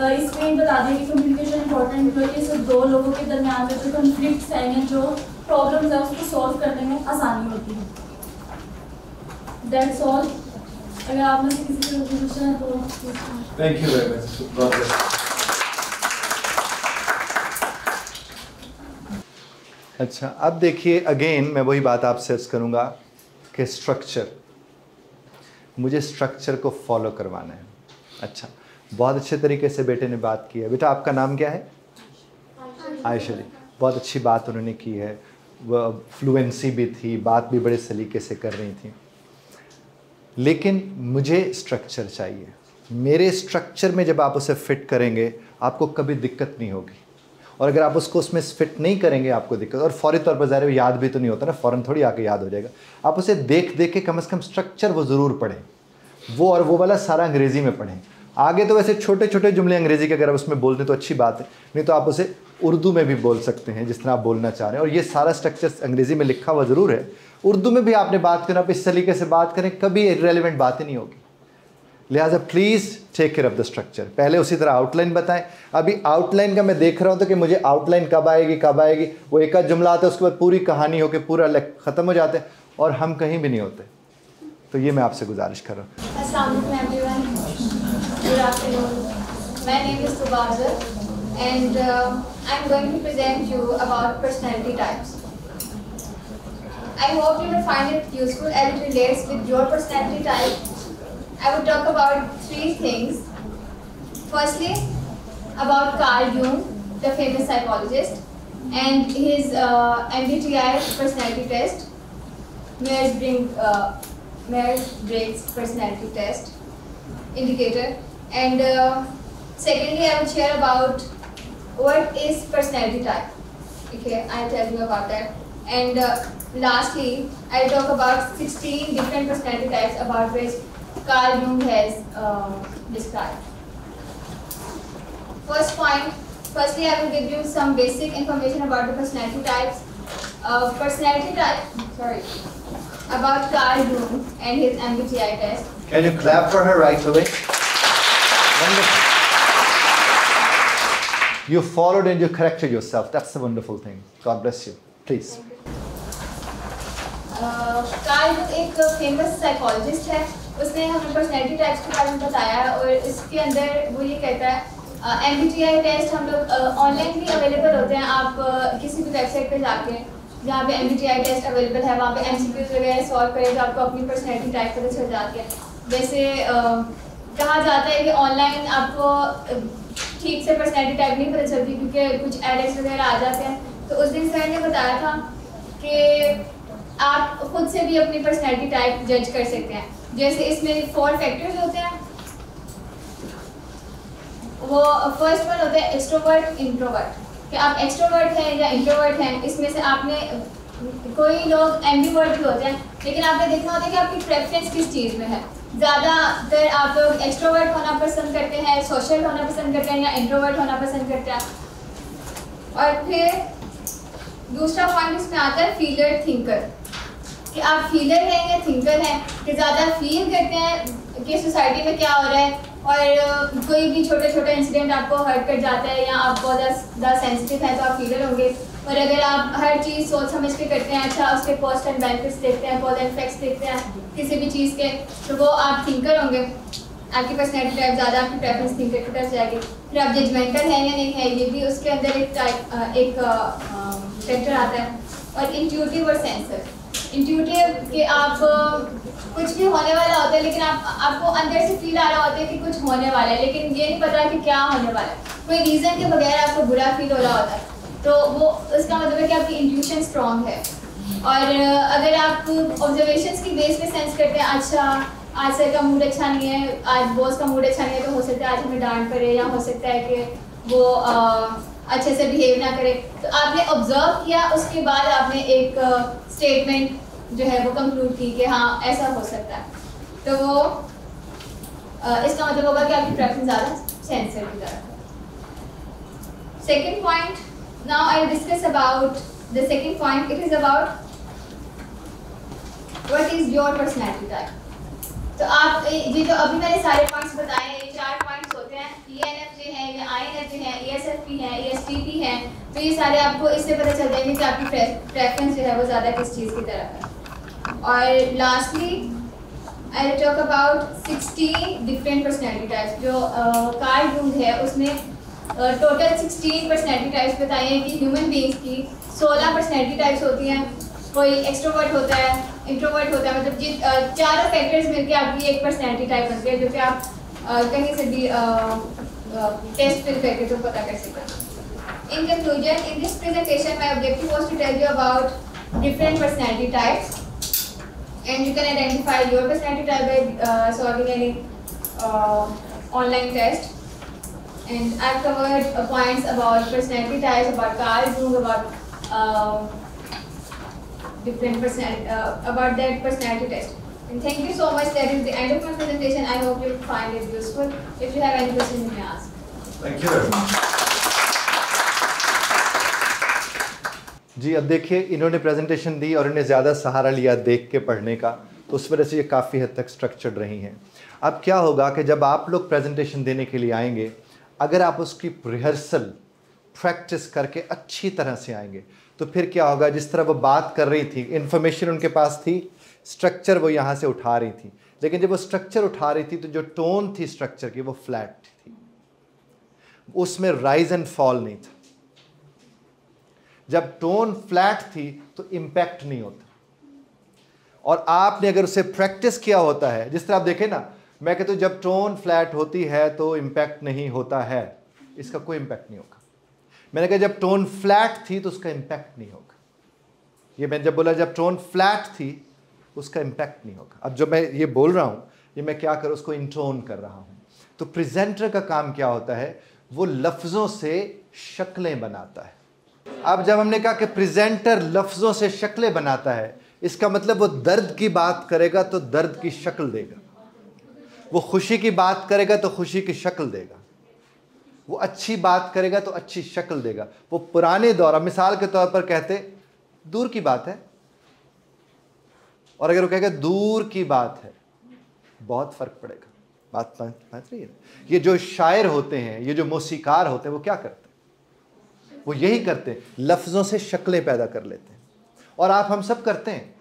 इसमें बता दिया कि कम्युनिकेशन इंपॉर्टेंट है, कि सिर्फ दो लोगों के दरमियान में जो कॉन्फ्लिक्ट्स हैं, जो प्रॉब्लम्स है, उसको सॉल्व करने में आसानी होती है। That's all. अगर आप में से किसी को क्वेश्चन है तो थैंक यू वेरी मच। अच्छा, अब देखिए अगेन मैं वही बात आपसे अर्ज करूँगा कि स्ट्रक्चर, मुझे स्ट्रक्चर को फॉलो करवाना है। अच्छा, बहुत अच्छे तरीके से बेटे ने बात की है। बेटा आपका नाम क्या है? आयशा जी। बहुत अच्छी बात उन्होंने की है, वह फ्लुएंसी भी थी, बात भी बड़े सलीके से कर रही थी। लेकिन मुझे स्ट्रक्चर चाहिए। मेरे स्ट्रक्चर में जब आप उसे फिट करेंगे आपको कभी दिक्कत नहीं होगी, और अगर आप उसको उसमें फिट नहीं करेंगे आपको दिक्कत, और फौरी तौर पर ज़ाहिर याद भी तो नहीं होता ना, फ़ौरन थोड़ी आके याद हो जाएगा। आप उसे देख देख के कम से कम स्ट्रक्चर वो ज़रूर पढ़ें, वो और वो वाला सारा अंग्रेज़ी में पढ़ें। आगे तो वैसे छोटे छोटे जुमले अंग्रेज़ी के अगर आप उसमें बोल दें तो अच्छी बात है, नहीं तो आप उसे उर्दू में भी बोल सकते हैं जिस तरह आप बोलना चाह रहे हैं। और ये सारा स्ट्रक्चर अंग्रेज़ी में लिखा हुआ ज़रूर है, उर्दू में भी आपने बात करना, आप इस तरीके से बात करें, कभी इररेलेवेंट बातें नहीं होगी। लिहाजा please take care of the structure. पहले उसी तरह आउटलाइन बताएं। अभी आउटलाइन का मैं देख रहा हूँ तो कि मुझे आउटलाइन कब आएगी, वो एक आध जुमला आता है, उसके बाद पूरी कहानी होकर पूरा ख़त्म हो जाता है और हम कहीं भी नहीं होते। तो ये मैं आपसे गुजारिश कर रहा हूँ। अस्सलाम वालेकुम everyone, good afternoon. My name is Tuba Afzal and I am going to present you about personality types. I hope you will find it useful as it relates with your personality type. I would talk about three things. Firstly, about Carl Jung, the famous psychologist, and his MBTI personality test, Myers-Briggs personality test indicator. And secondly, I would share about what is personality type. Okay, I'll tell you about that. And lastly, I'll talk about 16 different personality types about which Carl Jung has described. Firstly, I will give you some basic information about the personality types. About Carl Jung and his MBTI test. Can you clap for her right away? Wonderful. You followed and you corrected yourself. That's the wonderful thing. God bless you. Please. Karl जंग एक फेमस साइकोलॉजिस्ट है। उसने हमें पर्सनैलिटी टाइप्स के बारे में बताया और इसके अंदर वो ये कहता है MBTI टेस्ट हम लोग ऑनलाइन भी अवेलेबल होते हैं। आप किसी भी वेबसाइट पे जाके जहाँ पे MBTI टेस्ट अवेलेबल है वहाँ पे MCQs वगैरह सॉल्व करें तो आपको अपनी पर्सनैलिटी टाइप पता चल जाती है। वैसे कहा जाता है कि ऑनलाइन आपको ठीक से पर्सनैलिटी टाइप नहीं पता चलती क्योंकि कुछ एड्स वगैरह आ जाते हैं। तो उस दिन सर ने बताया था कि आप खुद से भी अपनी पर्सनैलिटी टाइप जज कर सकते हैं। जैसे इसमें 4 फैक्टर्स होते हैं। वो फर्स्ट वन होता है एक्सट्रोवर्ट इंट्रोवर्ट, कि आप एक्सट्रोवर्ट हैं या इंट्रोवर्ट हैं। इसमें से आपने कोई लोग एम्बिवर्ट भी होते हैं, लेकिन आपने देखना होता है कि आपकी प्रेफरेंस किस चीज़ में है। ज़्यादातर आप लोग एक्सट्रोवर्ट होना पसंद करते हैं, सोशल होना पसंद करते हैं, या इंट्रोवर्ट होना पसंद करते हैं। और फिर दूसरा पॉइंट इसमें आता है फीलर थिंकर, कि आप फीलर हैं या थिंकर हैं, कि ज़्यादा फील करते हैं कि सोसाइटी में क्या हो रहा है और कोई भी छोटे छोटे इंसिडेंट आपको हर्ट कर जाता है या आप बहुत ज़्यादा सेंसिटिव हैं तो आप फीलर होंगे। और अगर आप हर चीज़ सोच समझ के करते हैं, अच्छा उसके कॉस्ट एंड बेनिफिट्स देखते हैं, कॉज एंड इफेक्ट्स देखते हैं किसी भी चीज़ के, तो वो आप थिंकर होंगे। आपकी पर्सनैलिटी टाइप ज़्यादा आपकी प्रेफरेंस थिंकर की तरफ जाएगी। फिर आप जजमेंटल हैं या नहीं है, ये भी उसके अंदर एक फैक्टर आता है। और इंट्यूटिव और सेंसर। इंट्यूटिव कि आप कुछ भी होने वाला होता है लेकिन आपको अंदर से फील आ रहा होता है कि कुछ होने वाला है, लेकिन ये नहीं पता कि क्या होने वाला है। कोई रीज़न के बगैर आपको बुरा फील हो रहा होता है, तो वो उसका मतलब है कि आपकी इंट्यूशन स्ट्रॉन्ग है। और अगर आप ऑब्जर्वेशंस की बेस पे सेंस करते हैं, अच्छा आज सर का मूड अच्छा नहीं है, आज बॉस का मूड अच्छा नहीं है, तो हो सकता है आज हमें डांट पड़े, या हो सकता है कि वो अच्छे से बिहेव ना करे। तो आपने ऑब्जर्व किया, उसके बाद आपने एक स्टेटमेंट जो है वो कंक्लूड की कि हाँ ऐसा हो सकता है। तो वो इसका मतलब होगा कि आपकी प्रेफरेंस ज़्यादा सेंसर की तरफ है। Second point Now I'll discuss about the second point. It is about what is your personality type. तो आप ये जो अभी मैंने सारे पॉइंट्स बताए हैं, ये 4 पॉइंट्स होते हैं, ENFJ है, ये INFJ है, ESFP है, ESTP है, तो ये सारे आपको इससे पता चल जाएंगे कि आपकी प्रेफरेंस जो है वो ज़्यादा किस चीज़ की तरफ है। और lastly I will talk about 16 different personality types. जो कार्ल जूंग है उसने टोटल 16 पर्सनैलिटी टाइप्स बताई हैं कि ह्यूमन बींग्स की 16 पर्सनैलिटी टाइप्स होती हैं। कोई एक्सट्रोवर्ट होता है, इंट्रोवर्ट होता है, मतलब चारों फैक्टर्स मिलकर आपकी एक पर्सनैलिटी टाइप बनती है, जो कि आप कहीं से भी टेस्ट फिल करके तो पता कर सकते हैं। In conclusion, in this presentation my objective was to tell you about different personality types and you can identify your personality type by solving any online test. And I've covered points about personality types, about Carl Jung, about different personality, about that personality test. And thank you so much. That is the end of my presentation. I hope you find it useful. If you have any questions, you may ask. Thank you very much. जी, अब देखिए इन्होंने प्रेजेंटेशन दी और इन्हें ज़्यादा सहारा लिया देख के पढ़ने का, तो उस वजह से ये काफ़ी हद तक स्ट्रक्चर्ड रही हैं। अब क्या होगा कि जब आप लोग प्रेजेंटेशन देने के लिए आएंगे, अगर आप उसकी रिहर्सल प्रैक्टिस करके अच्छी तरह से आएंगे तो फिर क्या होगा, जिस तरह वो बात कर रही थी, इन्फॉर्मेशन उनके पास थी, स्ट्रक्चर वो यहाँ से उठा रही थी, लेकिन जब वो स्ट्रक्चर उठा रही थी तो जो टोन थी स्ट्रक्चर की वो फ्लैट थी, उसमें राइज एंड फॉल नहीं था। जब टोन फ्लैट थी तो इम्पैक्ट नहीं होता। और आपने अगर उसे प्रैक्टिस किया होता है, जिस तरह आप देखें ना, मैं कहता हूं जब टोन फ्लैट होती है तो इम्पैक्ट नहीं होता है, इसका कोई इम्पैक्ट नहीं होगा। मैंने कहा जब टोन फ्लैट थी तो उसका इम्पैक्ट नहीं होगा। ये मैंने जब बोला जब टोन फ्लैट थी उसका इम्पैक्ट नहीं होगा। अब जो मैं ये बोल रहा हूँ, ये मैं क्या करूँ, उसको इंटोन कर रहा हूँ। तो प्रेजेंटर का काम क्या होता है, वो लफ्ज़ों से शक्लें बनाता है। अब जब हमने कहा कि प्रेजेंटर लफ्ज़ों से शक्लें बनाता है, इसका मतलब वो दर्द की बात करेगा तो दर्द की शक्ल देगा, वो खुशी की बात करेगा तो खुशी की शक्ल देगा, वो अच्छी बात करेगा तो अच्छी शक्ल देगा। वो पुराने दौर, मिसाल के तौर पर कहते दूर की बात है, और अगर वो कहेगा दूर की बात है, बहुत फ़र्क पड़ेगा। बात समझ रही है? ये जो शायर होते हैं, ये जो मौसीकार होते हैं, वो क्या करते हैं? वो यही करते हैं, लफ्ज़ों से शक्लें पैदा कर लेते हैं। और आप हम सब करते हैं।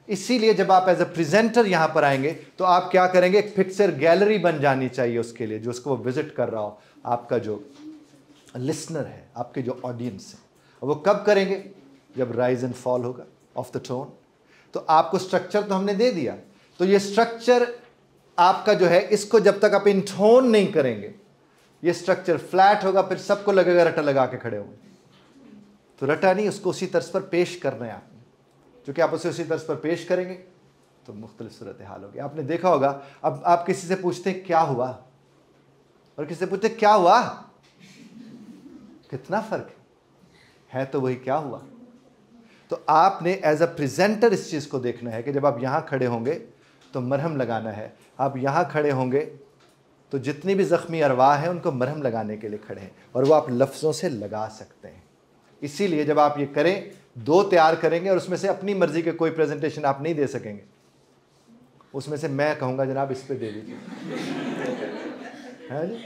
इसीलिए जब आप एज ए प्रेजेंटर यहाँ पर आएंगे तो आप क्या करेंगे, एक पिक्चर गैलरी बन जानी चाहिए उसके लिए, जो उसको वो विजिट कर रहा हो, आपका जो लिसनर है, आपके जो ऑडियंस है। और वो कब करेंगे, जब राइज एंड फॉल होगा ऑफ द टोन। तो आपको स्ट्रक्चर तो हमने दे दिया, तो ये स्ट्रक्चर आपका जो है, इसको जब तक आप इंटोन नहीं करेंगे, ये स्ट्रक्चर फ्लैट होगा, फिर सबको लगेगा रटा लगा के खड़े होंगे। तो रटा नहीं, उसको उसी तर्ज पर पेश करना है आपने। क्योंकि आप उसे उसी तर्ज पर पेश करेंगे तो मुख्तलिफ सूरत हाल होगी। आपने देखा होगा, अब आप किसी से पूछते हैं क्या हुआ, और किसी से पूछते क्या हुआ, कितना फ़र्क है तो वही क्या हुआ। तो आपने एज अ प्रेजेंटर इस चीज़ को देखना है कि जब आप यहाँ खड़े होंगे तो मरहम लगाना है। आप यहाँ खड़े होंगे तो जितनी भी ज़ख्मी अरवाह हैं उनको मरहम लगाने के लिए खड़े हैं, और वो आप लफ्ज़ों से लगा सकते हैं। इसीलिए जब आप ये करें, 2 तैयार करेंगे और उसमें से अपनी मर्ज़ी के कोई प्रेजेंटेशन आप नहीं दे सकेंगे, उसमें से मैं कहूँगा जनाब इस पर दे दीजिए, है जी,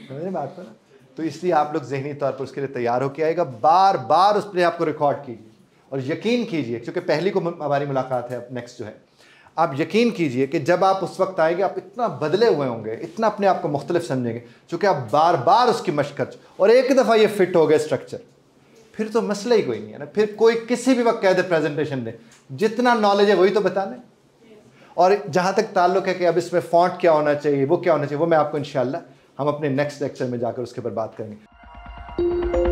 समझे बात को ना। तो इसलिए आप लोग ज़हनी तौर पर उसके लिए तैयार होकर आएगा, बार बार उस पर आपको रिकॉर्ड कीजिए और यकीन कीजिए, क्योंकि पहली को हमारी मुलाकात है, अब नेक्स्ट जो है, आप यकीन कीजिए कि जब आप उस वक्त आएंगे आप इतना बदले हुए होंगे, इतना अपने आप को मुख्तलिफ समझेंगे, चूँकि आप बार बार उसकी मशक कर, और एक दफ़ा ये फिट हो गए स्ट्रक्चर, फिर तो मसला ही कोई नहीं है ना। फिर कोई किसी भी वक्त कह दे प्रेजेंटेशन दे, जितना नॉलेज है वही तो बताना। और जहाँ तक ताल्लुक़ है कि अब इसमें फ़ॉन्ट क्या होना चाहिए, वो क्या होना चाहिए, वो मैं आपको इंशाअल्लाह हम अपने नेक्स्ट लेक्चर में जाकर उसके ऊपर बात करेंगे।